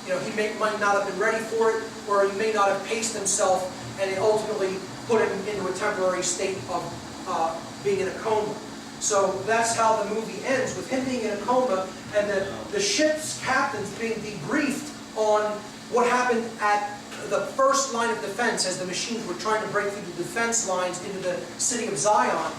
Speaker 1: You know, he might not have been ready for it, or he may not have paced himself, and it ultimately put him into a temporary state of being in a coma. So that's how the movie ends, with him being in a coma, and the ship's captains being debriefed on what happened at the first line of defense as the machines were trying to break through the defense lines into the city of Zion.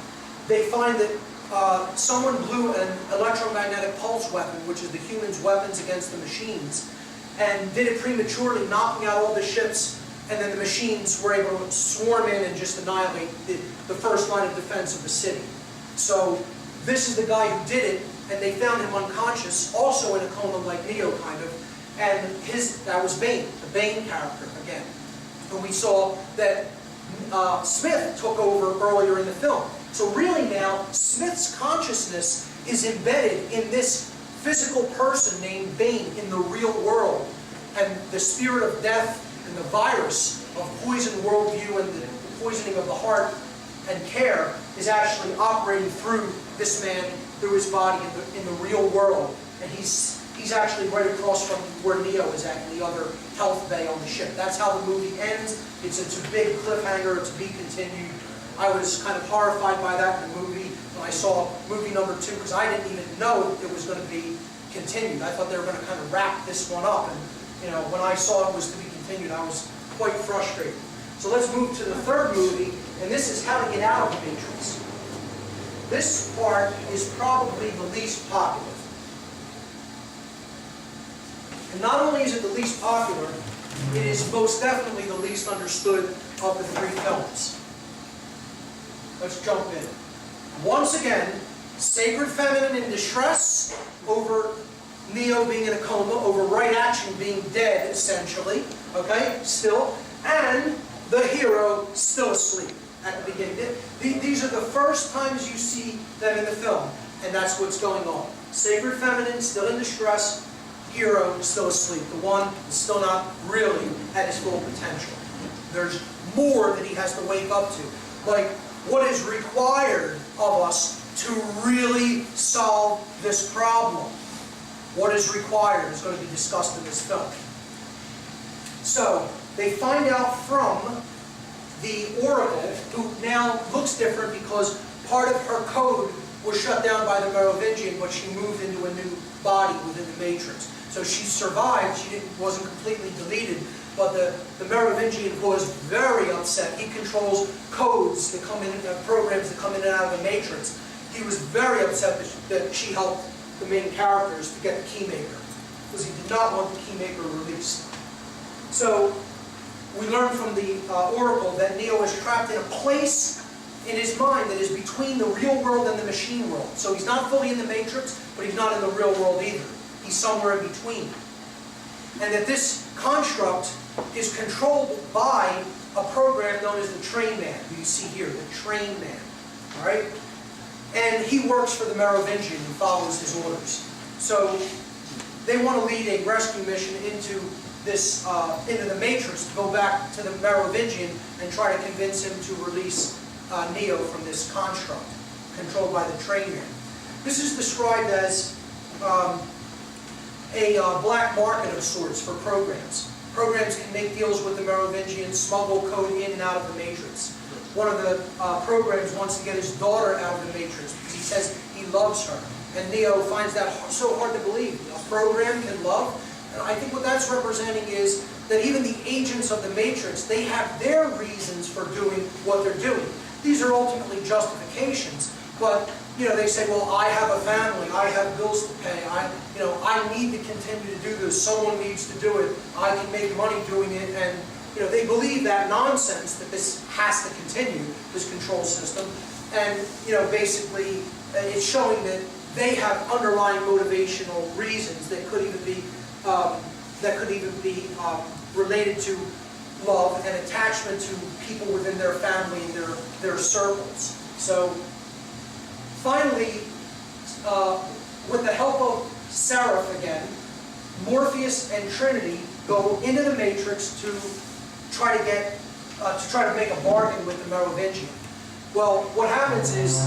Speaker 1: They find that someone blew an electromagnetic pulse weapon, which is the humans' weapons against the machines, and did it prematurely, knocking out all the ships, and then the machines were able to swarm in and just annihilate the first line of defense of the city. So this is the guy who did it, and they found him unconscious, also in a coma like Neo, kind of, and that was Bane, the Bane character again. And we saw that Smith took over earlier in the film. So really now, Smith's consciousness is embedded in this physical person named Bane in the real world. And the spirit of death and the virus of poisoned worldview and the poisoning of the heart and care is actually operating through this man, through his body in the real world. And he's actually right across from where Neo is at, in the other health bay on the ship. That's how the movie ends. It's a big cliffhanger. It's to be continued. I was kind of horrified by that in the movie when I saw movie number 2, because I didn't even know it was going to be continued. I thought they were going to kind of wrap this one up. And you know, when I saw it was to be continued, I was quite frustrated. So let's move to the third movie, and this is How to Get Out of the Matrix. This part is probably the least popular. And not only is it the least popular, it is most definitely the least understood of the three films. Let's jump in. Once again, sacred feminine in distress over Neo being in a coma, over right action being dead, essentially, okay, still, and the hero still asleep at the beginning. These are the first times you see them in the film, and that's what's going on. Sacred feminine, still in distress, hero still asleep. The one is still not really at his full potential. There's more that he has to wake up to. Like, what is required of us to really solve this problem? What is required is going to be discussed in this film. So, they find out from the Oracle, who now looks different because part of her code was shut down by the Merovingian, but she moved into a new body within the Matrix. So she survived, wasn't completely deleted, but the Merovingian was very upset. He controls codes that come in, programs that come in and out of the Matrix. He was very upset that she helped the main characters to get the Keymaker, because he did not want the Keymaker released. So we learn from the Oracle that Neo is trapped in a place in his mind that is between the real world and the machine world. So he's not fully in the Matrix, but he's not in the real world either. He's somewhere in between. And that this construct is controlled by a program known as the Train Man, who you see here, the Train Man. All right? And he works for the Merovingian and follows his orders. So they want to lead a rescue mission into this, into the Matrix, to go back to the Merovingian and try to convince him to release Neo from this construct controlled by the Train Man. This is described as a black market of sorts for programs. Programs can make deals with the Merovingian, smuggle code in and out of the Matrix. One of the programs wants to get his daughter out of the Matrix because he says he loves her. And Neo finds that so hard to believe. A program can love. And I think what that's representing is that even the agents of the Matrix, they have their reasons for doing what they're doing. These are ultimately justifications, but they say, well, I have a family, I have bills to pay, I need to continue to do this, someone needs to do it, I can make money doing it, and they believe that nonsense, that this has to continue, this control system, and basically it's showing that they have underlying motivational reasons that could even be related to love and attachment to people within their family and their circles. So finally, with the help of Seraph again, Morpheus and Trinity go into the Matrix to try to make a bargain with the Merovingian. Well, what happens is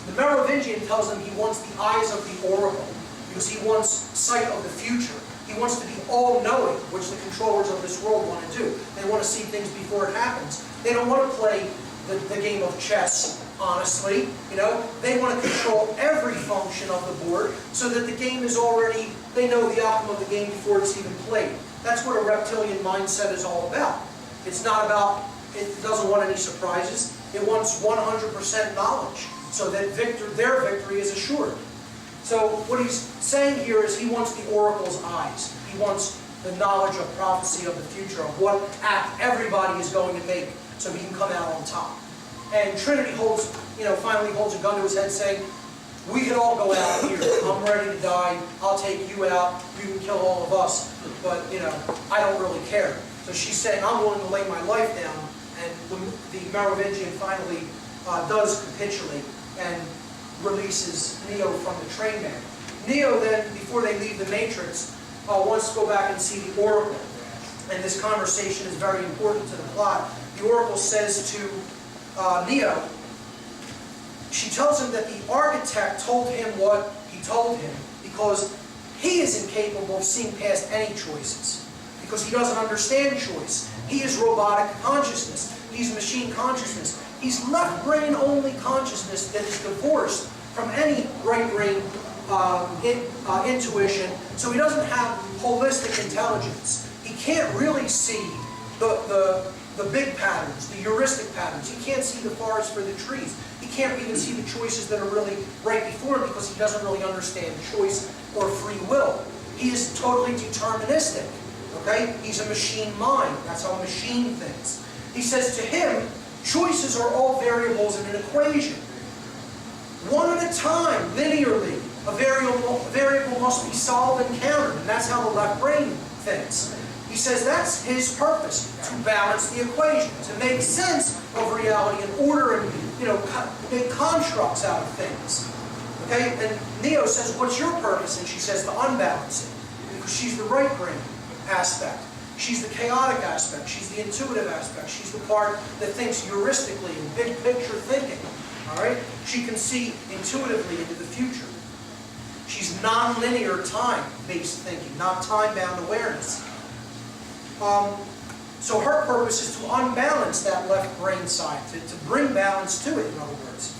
Speaker 1: the Merovingian tells them he wants the eyes of the Oracle because he wants sight of the future. He wants to be all-knowing, which the controllers of this world want to do. They want to see things before it happens. They don't want to play the game of chess, honestly. They want to control every function of the board so that the game is already, they know the outcome of the game before it's even played. That's what a reptilian mindset is all about. It's not about, it doesn't want any surprises. It wants 100% knowledge so that their victory is assured. So what he's saying here is he wants the Oracle's eyes. He wants the knowledge of prophecy of the future, of what act everybody is going to make so he can come out on top. And Trinity finally holds a gun to his head saying, we can all go out here. I'm ready to die. I'll take you out. You can kill all of us. But, I don't really care. So she's saying, I'm willing to lay my life down. And the Merovingian finally does capitulate and releases Neo from the Train Man. Neo then, before they leave the Matrix, wants to go back and see the Oracle. And this conversation is very important to the plot. The Oracle says to Neo, she tells him that the architect told him what he told him because he is incapable of seeing past any choices. Because he doesn't understand choice. He is robotic consciousness. He's machine consciousness. He's left brain only consciousness that is divorced from any right brain intuition. So he doesn't have holistic intelligence. He can't really see the big patterns, the heuristic patterns. He can't see the forest for the trees. He can't even see the choices that are really right before him because he doesn't really understand choice or free will. He is totally deterministic. Okay? He's a machine mind. That's how a machine thinks. He says to him, choices are all variables in an equation. One at a time, linearly, a variable must be solved and countered. And that's how the left brain thinks. He says that's his purpose, to balance the equation, to make sense of reality and order and, make constructs out of things. Okay? And Neo says, what's your purpose? And she says, to unbalance it. Because she's the right brain aspect. She's the chaotic aspect. She's the intuitive aspect. She's the part that thinks heuristically and big picture thinking. All right? She can see intuitively into the future. She's non-linear time-based thinking, not time-bound awareness. So her purpose is to unbalance that left brain side, to bring balance to it, in other words.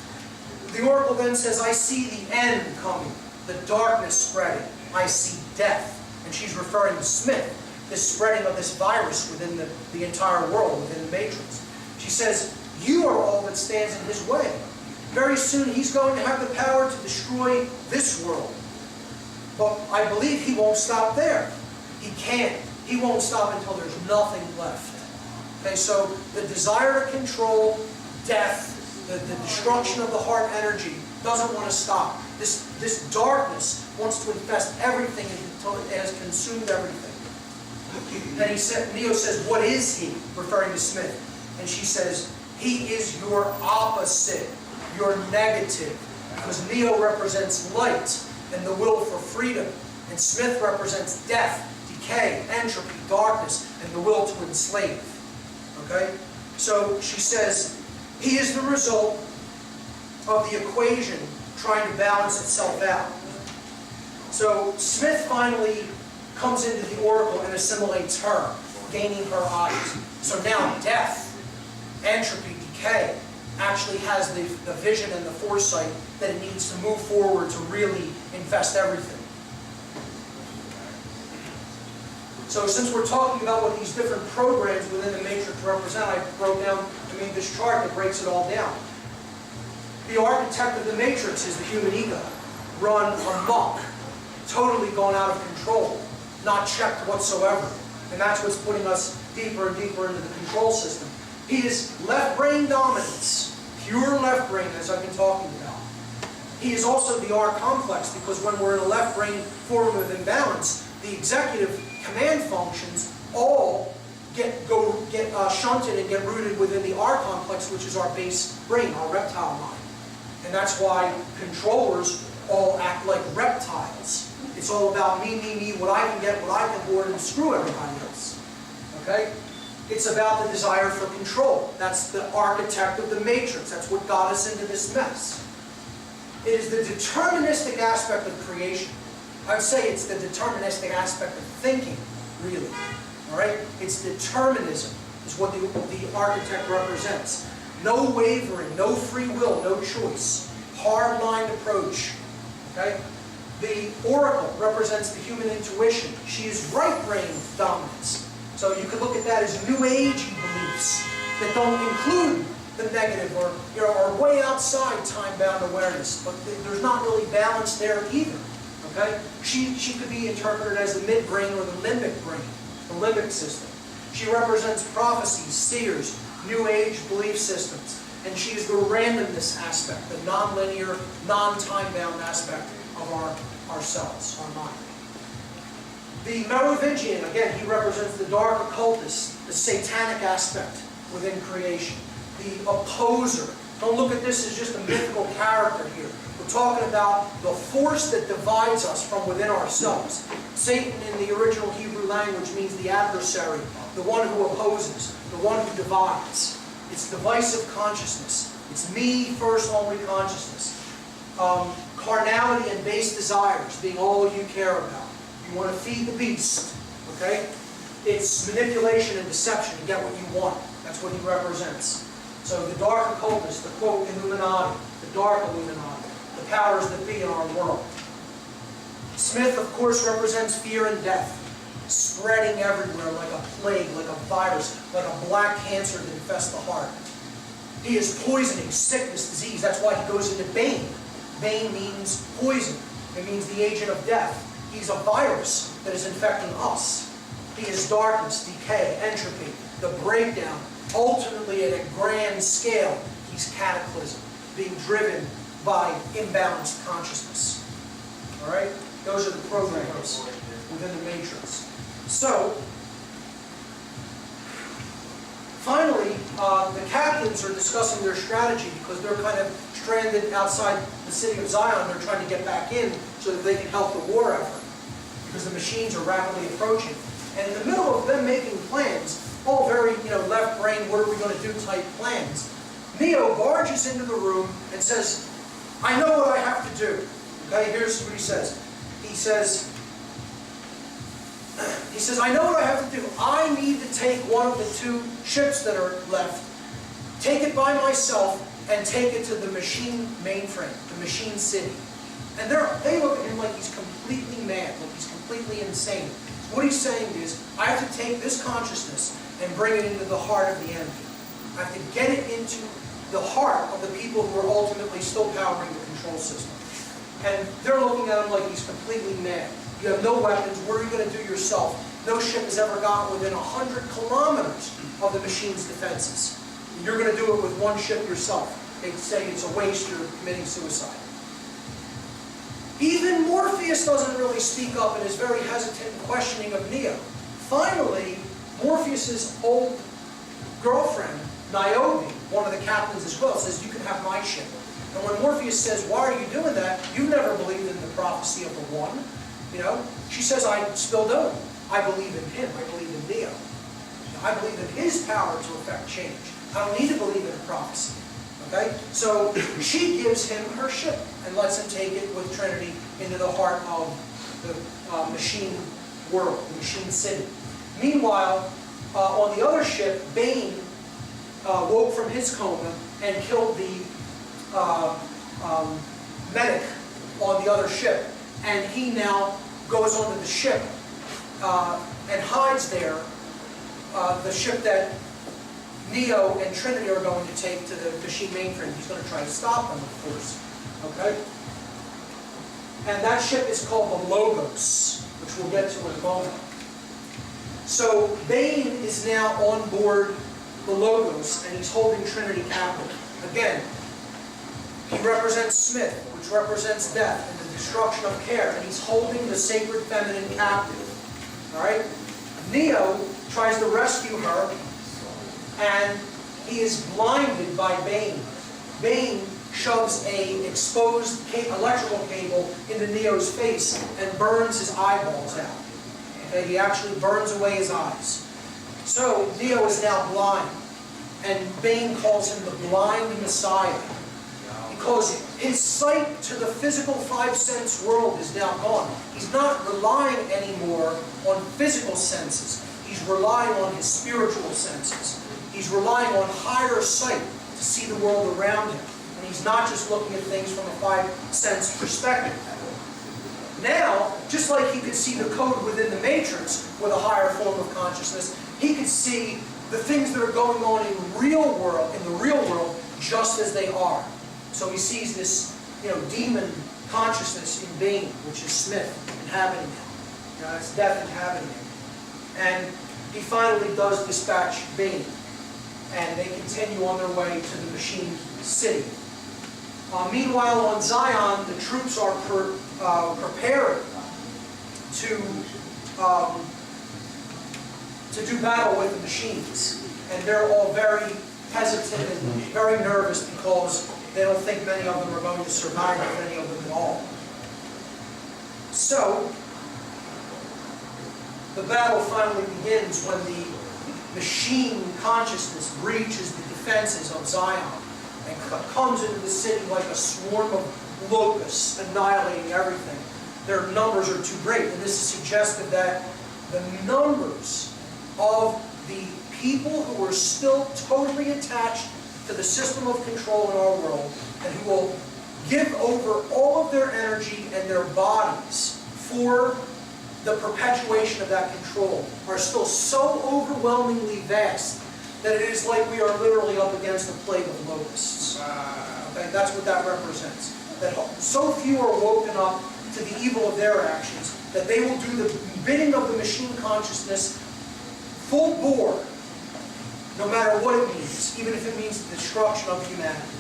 Speaker 1: The Oracle then says, I see the end coming, the darkness spreading. I see death. And she's referring to Smith, this spreading of this virus within the entire world, within the matrix. She says, you are all that stands in his way. Very soon he's going to have the power to destroy this world. But I believe he won't stop there. He can't. He won't stop until there's nothing left. Okay, so the desire to control death, the destruction of the heart energy, doesn't want to stop. This darkness wants to infest everything until it has consumed everything. Then Neo says, what is he? Referring to Smith. And she says, he is your opposite, your negative. Because Neo represents light and the will for freedom. And Smith represents death, decay, entropy, darkness, and the will to enslave. Okay? So she says, he is the result of the equation trying to balance itself out. So Smith finally comes into the Oracle and assimilates her, gaining her eyes. So now death, entropy, decay, actually has the vision and the foresight that it needs to move forward to really infest everything. So since we're talking about what these different programs within the matrix represent, I made this chart that breaks it all down. The architect of the matrix is the human ego, run amok, totally gone out of control, not checked whatsoever. And that's what's putting us deeper and deeper into the control system. He is left brain dominance, pure left brain, as I've been talking about. He is also the R complex, because when we're in a left brain form of imbalance, the executive command functions all get shunted and get rooted within the R complex, which is our base brain, our reptile mind. And that's why controllers all act like reptiles. It's all about me, what I can get, what I can hoard, and screw everybody else. Okay? It's about the desire for control. That's the architect of the matrix. That's what got us into this mess. It is the deterministic aspect of creation. I would say it's the deterministic aspect of thinking, really. All right? It's determinism is what the architect represents. No wavering, no free will, no choice. Hard-line approach. Okay? The oracle represents the human intuition. She is right brain dominance. So you could look at that as New Age beliefs that don't include the negative or are way outside time-bound awareness. But there's not really balance there either. Okay? She could be interpreted as the midbrain or the limbic brain, the limbic system. She represents prophecies, seers, New Age belief systems. And she is the randomness aspect, the non-linear, non-time-bound aspect of ourselves, our mind. The Merovingian, again, he represents the dark occultist, the satanic aspect within creation. The opposer. Don't look at this as just a mythical character here. We're talking about the force that divides us from within ourselves. Satan in the original Hebrew language means the adversary, the one who opposes, the one who divides. It's divisive consciousness. It's me first only consciousness. Carnality and base desires being all you care about. You want to feed the beast. Okay? It's manipulation and deception to get what you want. That's what he represents. So the dark occultist, the quote Illuminati, the dark Illuminati, the powers that be in our world. Smith, of course, represents fear and death, spreading everywhere like a plague, like a virus, like a black cancer that infests the heart. He is poisoning, sickness, disease. That's why he goes into Bane. Bane means poison. It means the agent of death. He's a virus that is infecting us. He is darkness, decay, entropy, the breakdown. Ultimately, at a grand scale, he's cataclysm, being driven by imbalanced consciousness. All right? Those are the programs within the matrix. So, finally, the captains are discussing their strategy because they're kind of stranded outside the city of Zion. They're trying to get back in so that they can help the war effort because the machines are rapidly approaching. And in the middle of them making plans, all very, left brain, what are we going to do type plans, Neo barges into the room and says, I know what I have to do. Okay, here's what he says. He says, I know what I have to do. I need to take one of the 2 ships that are left, take it by myself, and take it to the machine mainframe, the machine city. And they look at him like he's completely mad, like he's completely insane. What he's saying is, I have to take this consciousness and bring it into the heart of the enemy. I have to get it into the heart of the people who are ultimately still powering the control system. And they're looking at him like he's completely mad. You have no weapons. What are you going to do yourself? No ship has ever gotten within 100 kilometers of the machine's defenses. You're going to do it with 1 ship yourself. They say it's a waste, you're committing suicide. Even Morpheus doesn't really speak up and is very hesitant and questioning of Neo. Finally, Morpheus's old girlfriend, Niobe, one of the captains as well, says, you can have my ship. And when Morpheus says, why are you doing that? You've never believed in the prophecy of the One. She says, I still don't. I believe in him. I believe in Neo. I believe in his power to effect change. I don't need to believe in a prophecy. Okay? So she gives him her ship and lets him take it with Trinity into the heart of the machine world, the machine city. Meanwhile, on the other ship, Bane woke from his coma and killed the medic on the other ship. And he now goes onto the ship and hides there, the ship that Neo and Trinity are going to take to the machine mainframe. He's going to try to stop them, of course. Okay? And that ship is called the Logos, which we'll get to in a moment. So Bane is now on board the Logos, and he's holding Trinity captive. Again, he represents Smith, which represents death and the destruction of care, and he's holding the sacred feminine captive. All right? Neo tries to rescue her, and he is blinded by Bane. Bane shoves an exposed electrical cable into Neo's face and burns his eyeballs out. Okay? He actually burns away his eyes. So Neo is now blind, and Bane calls him the blind Messiah, because his sight to the physical 5-sense world is now gone. He's not relying anymore on physical senses. He's relying on his spiritual senses. He's relying on higher sight to see the world around him. And he's not just looking at things from a 5-sense perspective. Now, just like he could see the code within the matrix with a higher form of consciousness, he could see the things that are going on in the real world, just as they are. So he sees this, demon consciousness in Bane, which is Smith inhabiting him. It's death inhabiting him. And he finally does dispatch Bane, and they continue on their way to the machine city. Meanwhile, on Zion, the troops are preparing to do battle with the machines. And they're all very hesitant and very nervous because they don't think many of them are going to survive, if any of them at all. So, the battle finally begins when the machine consciousness breaches the defenses of Zion and comes into the city like a swarm of locusts, annihilating everything. Their numbers are too great, and this is suggestive that the numbers of the people who are still totally attached to the system of control in our world, and who will give over all of their energy and their bodies for the perpetuation of that control, are still so overwhelmingly vast that it is like we are literally up against a plague of locusts. Okay, that's what that represents. That so few are woken up to the evil of their actions that they will do the bidding of the machine consciousness full bore, no matter what it means, even if it means the destruction of humanity.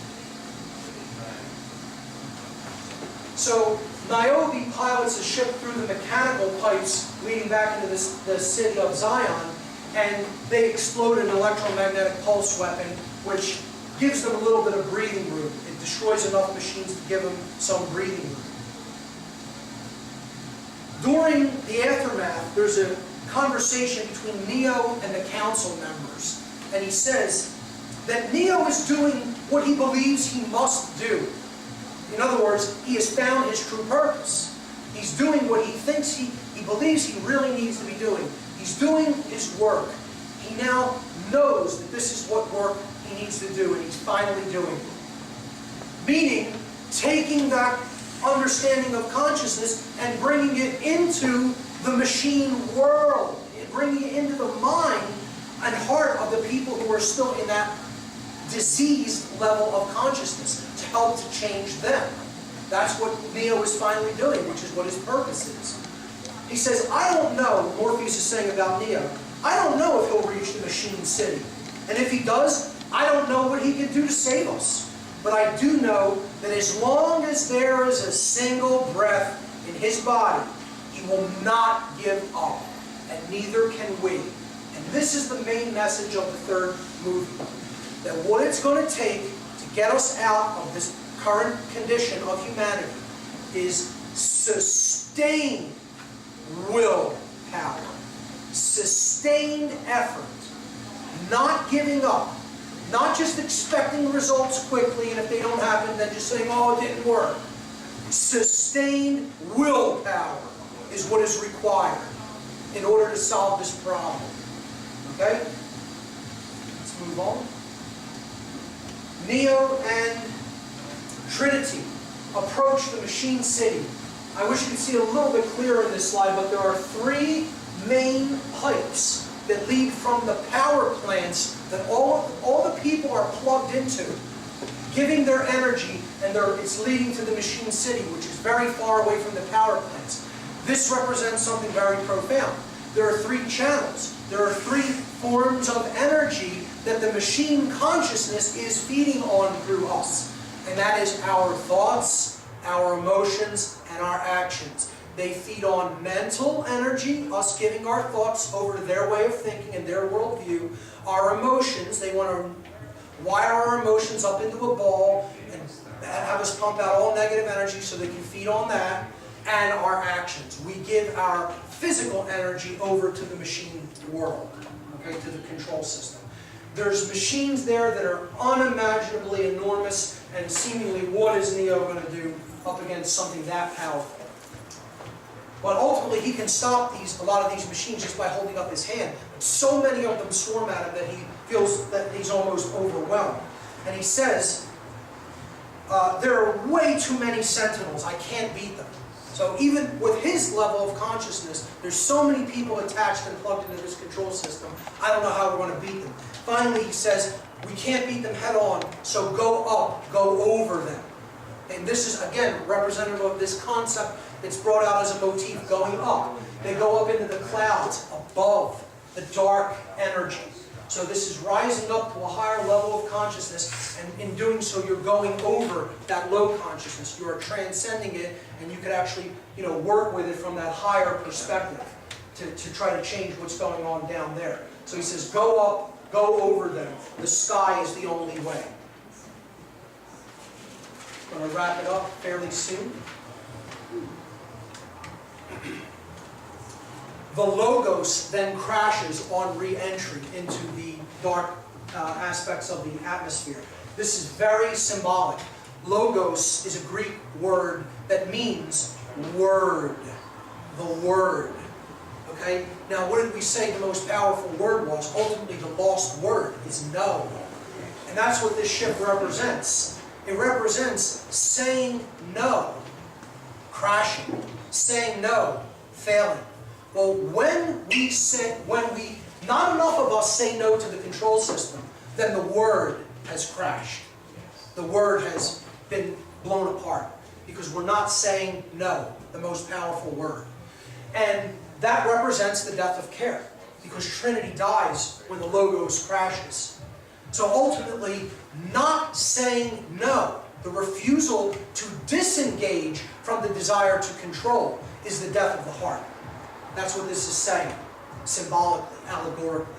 Speaker 1: So Niobe pilots a ship through the mechanical pipes leading back into the city of Zion, and they explode an electromagnetic pulse weapon, which gives them a little bit of breathing room. It destroys enough machines to give them some breathing room. During the aftermath, there's a conversation between Neo and the council members, and he says that Neo is doing what he believes he must do. In other words, he has found his true purpose. He's doing what he thinks he believes he really needs to be doing. He's doing his work. He now knows that this is what work he needs to do, and he's finally doing it. Meaning, taking that understanding of consciousness and bringing it into the machine world, bringing it into the mind and heart of the people who are still in that diseased level of consciousness, to help to change them. That's what Neo is finally doing, which is what his purpose is. He says, I don't know, Morpheus is saying about Neo, I don't know if he'll reach the machine city. And if he does, I don't know what he can do to save us. But I do know that as long as there is a single breath in his body, he will not give up, and neither can we. And this is the main message of the third movie. That what it's going to take to get us out of this current condition of humanity is sustained willpower, sustained effort, not giving up, not just expecting results quickly, and if they don't happen, then just saying, oh, it didn't work. Sustained willpower is what is required in order to solve this problem. Okay? Let's move on. Neo and Trinity approach the machine city. I wish you could see a little bit clearer in this slide, but there are three main pipes that lead from the power plants that all the people are plugged into, giving their energy, and it's leading to the machine city, which is very far away from the power plants. This represents something very profound. There are three channels. There are three forms of energy that the machine consciousness is feeding on through us. And that is our thoughts, our emotions, and our actions. They feed on mental energy, us giving our thoughts over to their way of thinking and their worldview. Our emotions, they want to wire our emotions up into a ball and have us pump out all negative energy so they can feed on that. And our actions. We give our physical energy over to the machine world, okay, to the control system. There's machines there that are unimaginably enormous, and seemingly what is Neo going to do up against something that powerful? But ultimately he can stop a lot of these machines just by holding up his hand. But so many of them swarm at him that he feels that he's almost overwhelmed. And he says, there are way too many sentinels, I can't beat them. So even with his level of consciousness, there's so many people attached and plugged into this control system, I don't know how we're going to beat them. Finally, he says, we can't beat them head on, so go up, go over them. And this is, again, representative of this concept that's brought out as a motif, going up. They go up into the clouds, above the dark energy. So this is rising up to a higher level of consciousness, and in doing so, you're going over that low consciousness. You are transcending it, and you can actually, work with it from that higher perspective to try to change what's going on down there. So he says, go up, go over them. The sky is the only way. I'm going to wrap it up fairly soon. The Logos then crashes on re-entry into the dark aspects of the atmosphere. This is very symbolic. Logos is a Greek word that means word. The word. Okay? Now, what did we say the most powerful word was? Ultimately, the lost word is no. And that's what this ship represents. It represents saying no, crashing. Saying no, failing. Well, not enough of us say no to the control system, then the word has crashed. The word has been blown apart because we're not saying no, the most powerful word. And that represents the death of care, because Trinity dies when the Logos crashes. So ultimately, not saying no, the refusal to disengage from the desire to control, is the death of the heart. That's what this is saying, symbolically, allegorically.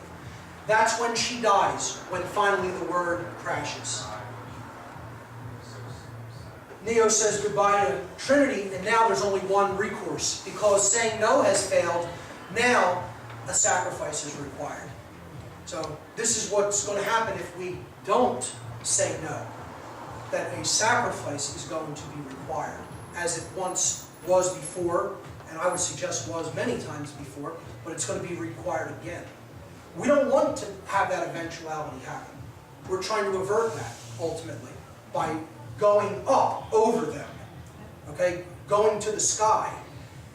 Speaker 1: That's when she dies, when finally the Word crashes. Neo says goodbye to Trinity, and now there's only one recourse. Because saying no has failed, now a sacrifice is required. So this is what's going to happen if we don't say no. That a sacrifice is going to be required, as it once was before, and I would suggest was many times before, but it's going to be required again. We don't want to have that eventuality happen. We're trying to avert that, ultimately, by going up over them, okay? Going to the sky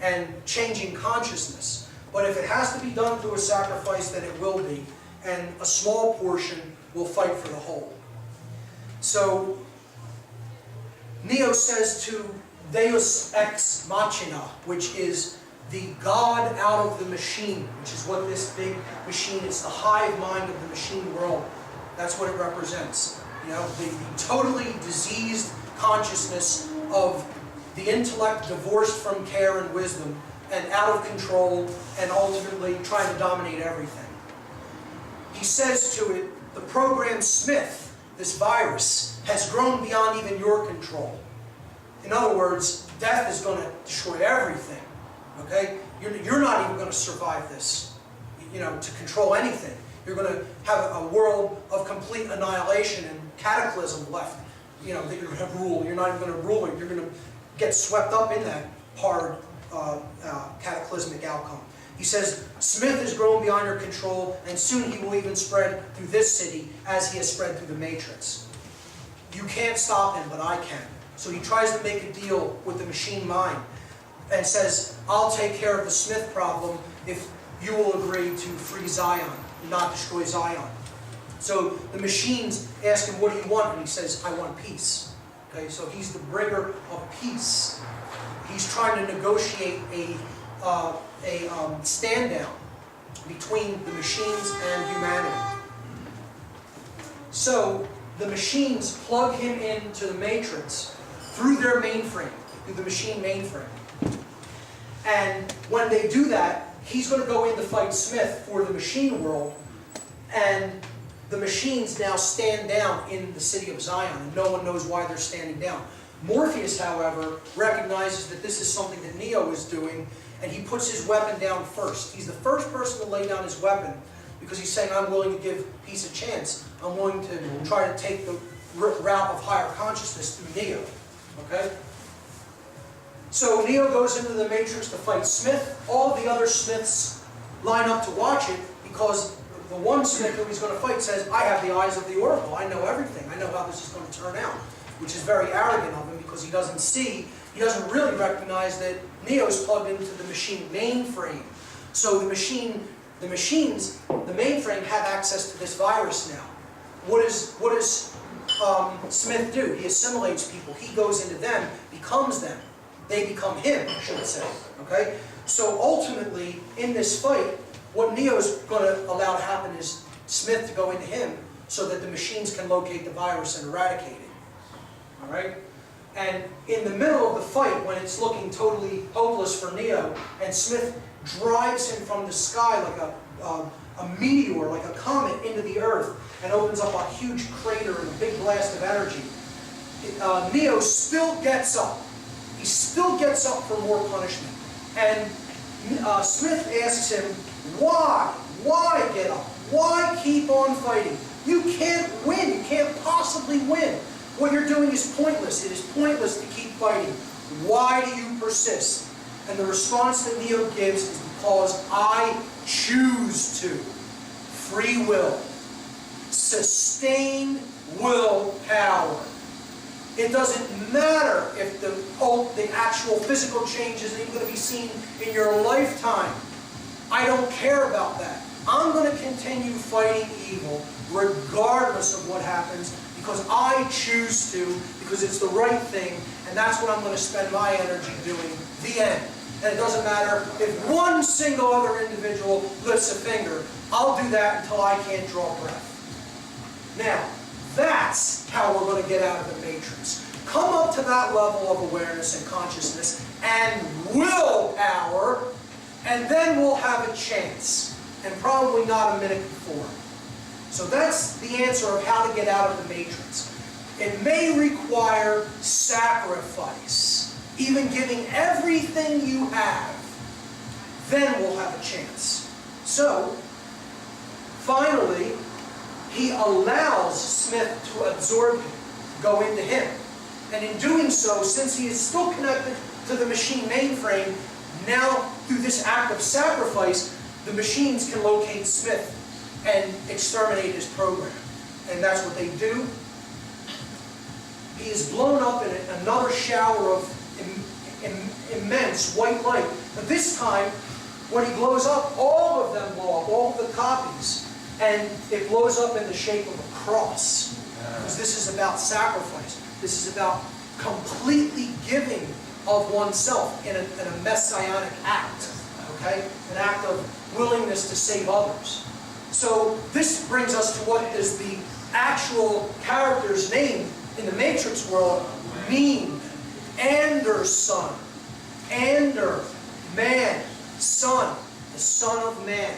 Speaker 1: and changing consciousness. But if it has to be done through a sacrifice, then it will be, and a small portion will fight for the whole. So, Neo says to Deus ex machina, which is the God out of the machine, which is what this big machine is, the hive mind of the machine world. That's what it represents. You know, the totally diseased consciousness of the intellect divorced from care and wisdom and out of control and ultimately trying to dominate everything. He says to it, the program Smith, this virus, has grown beyond even your control. In other words, death is going to destroy everything. Okay? You're not even going to survive this, you know, to control anything. You're going to have a world of complete annihilation and cataclysm left, you know, that you're going to rule. You're not even going to rule it. You're going to get swept up in that hard cataclysmic outcome. He says, Smith has grown beyond your control, and soon he will even spread through this city as he has spread through the Matrix. You can't stop him, but I can. So he tries to make a deal with the machine mind and says, I'll take care of the Smith problem if you will agree to free Zion, not destroy Zion. So the machines ask him, what do you want? And he says, I want peace. Okay, so he's the bringer of peace. He's trying to negotiate a stand-down between the machines and humanity. So the machines plug him into the Matrix through their mainframe, through the machine mainframe. And when they do that, he's going to go in to fight Smith for the machine world, and the machines now stand down in the city of Zion, and no one knows why they're standing down. Morpheus, however, recognizes that this is something that Neo is doing, and he puts his weapon down first. He's the first person to lay down his weapon, because he's saying, I'm willing to give peace a chance. I'm willing to try to take the route of higher consciousness through Neo. Okay? So Neo goes into the Matrix to fight Smith. All of the other Smiths line up to watch it, because the one Smith who he's going to fight says, I have the eyes of the Oracle. I know everything. I know how this is going to turn out. Which is very arrogant of him, because he doesn't see, he doesn't really recognize that Neo's plugged into the machine mainframe. So the machines, the mainframe have access to this virus now. What does Smith do? He assimilates people. He goes into them, becomes them. They become him, I should say. Okay? So ultimately, in this fight, what Neo's going to allow to happen is Smith to go into him, so that the machines can locate the virus and eradicate it. All right? And in the middle of the fight, when it's looking totally hopeless for Neo, and Smith drives him from the sky like a meteor, like a comet, into the earth, and opens up a huge crater and a big blast of energy, Neo still gets up. He still gets up for more punishment. And Smith asks him, why? Why get up? Why keep on fighting? You can't win. You can't possibly win. What you're doing is pointless. It is pointless to keep fighting. Why do you persist? And the response that Neo gives is because I choose to. Free will. Sustained willpower. It doesn't matter if the actual physical change isn't even going to be seen in your lifetime. I don't care about that. I'm going to continue fighting evil regardless of what happens, because I choose to, because it's the right thing, and that's what I'm going to spend my energy doing. The end. and it doesn't matter if one single other individual lifts a finger. I'll do that until I can't draw breath. Now, that's how we're going to get out of the matrix. Come up to that level of awareness and consciousness and willpower, and then we'll have a chance. And probably not a minute before. So that's the answer of how to get out of the matrix. It may require sacrifice, even giving everything you have. Then we'll have a chance. So, finally, he allows Smith to absorb him, go into him. And in doing so, since he is still connected to the machine mainframe, now through this act of sacrifice, the machines can locate Smith and exterminate his program. And that's what they do. He is blown up in another shower of immense white light. But this time, when he blows up, all of them blow up, all of the copies. And it blows up in the shape of a cross. Because this is about sacrifice. This is about completely giving of oneself in a messianic act. Okay? An act of willingness to save others. So this brings us to what is the actual character's name in the Matrix world mean. Anderson. Ander, man, son, the Son of Man.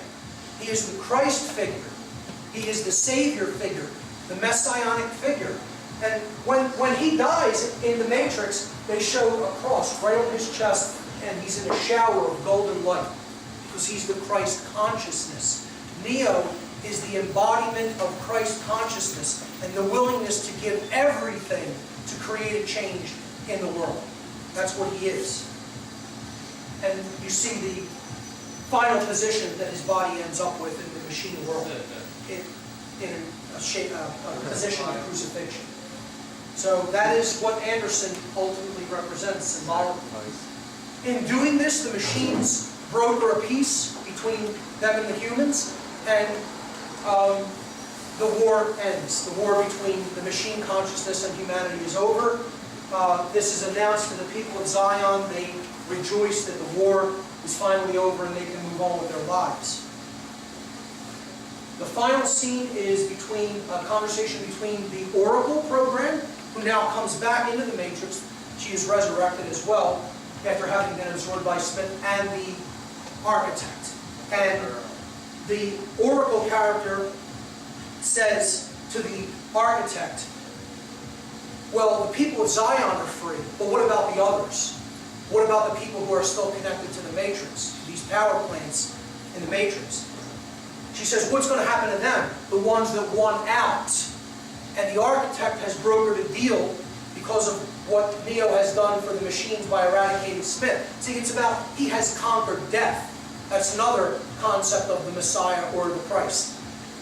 Speaker 1: He is the Christ figure. He is the Savior figure, the Messianic figure. And when he dies in the Matrix, they show a cross right on his chest, and he's in a shower of golden light. Because he's the Christ consciousness. Neo is the embodiment of Christ consciousness and the willingness to give everything to create a change in the world. That's what he is. And you see the final position that his body ends up with in the machine world, in a position of crucifixion. So that is what Anderson ultimately represents symbolically. In doing this, the machines broker a peace between them and the humans, and the war ends. The war between the machine consciousness and humanity is over. This is announced to the people of Zion. They rejoice that the war is finally over and they can move on with their lives. The final scene is a conversation between the Oracle program, who now comes back into the Matrix. She is resurrected as well, after having been absorbed by Smith, and the architect. And the Oracle character says to the architect, well, the people of Zion are free, but what about the others? What about the people who are still connected to the Matrix, these power plants in the Matrix? She says, what's going to happen to them? The ones that won out. And the architect has brokered a deal because of what Neo has done for the machines by eradicating Smith. See, it's about, he has conquered death. That's another concept of the Messiah or the Christ.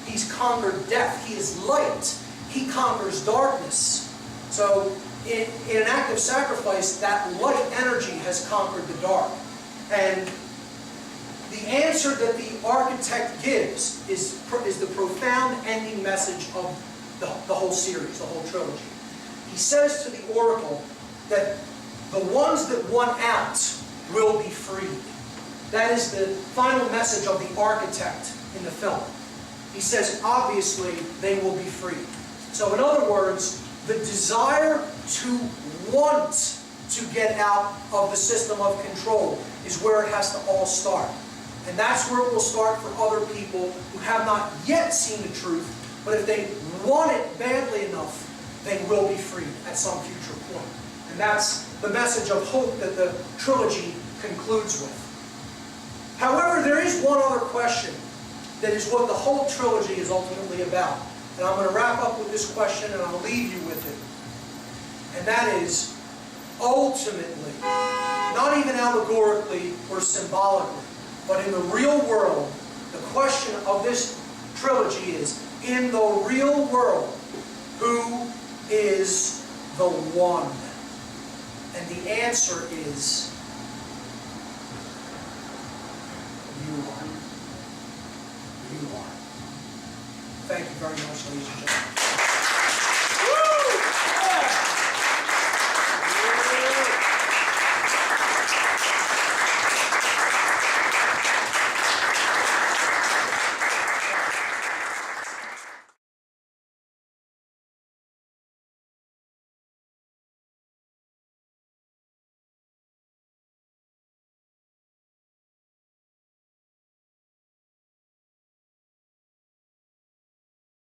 Speaker 1: He's conquered death. He is light. He conquers darkness. So, in an act of sacrifice, that light energy has conquered the dark. And the answer that the architect gives is the profound ending message of the whole series, the whole trilogy. He says to the Oracle that the ones that won out will be freed. That is the final message of the architect in the film. He says, obviously, they will be freed. So in other words, the desire to want to get out of the system of control is where it has to all start. And that's where it will start for other people who have not yet seen the truth, but if they want it badly enough, they will be freed at some future point. And that's the message of hope that the trilogy concludes with. However, there is one other question that is what the whole trilogy is ultimately about. And I'm going to wrap up with this question and I'll leave you with it. And that is, ultimately, not even allegorically or symbolically, but in the real world, the question of this trilogy is, in the real world, who is the one? And the answer is, you are. You are. Thank you very much, ladies and gentlemen.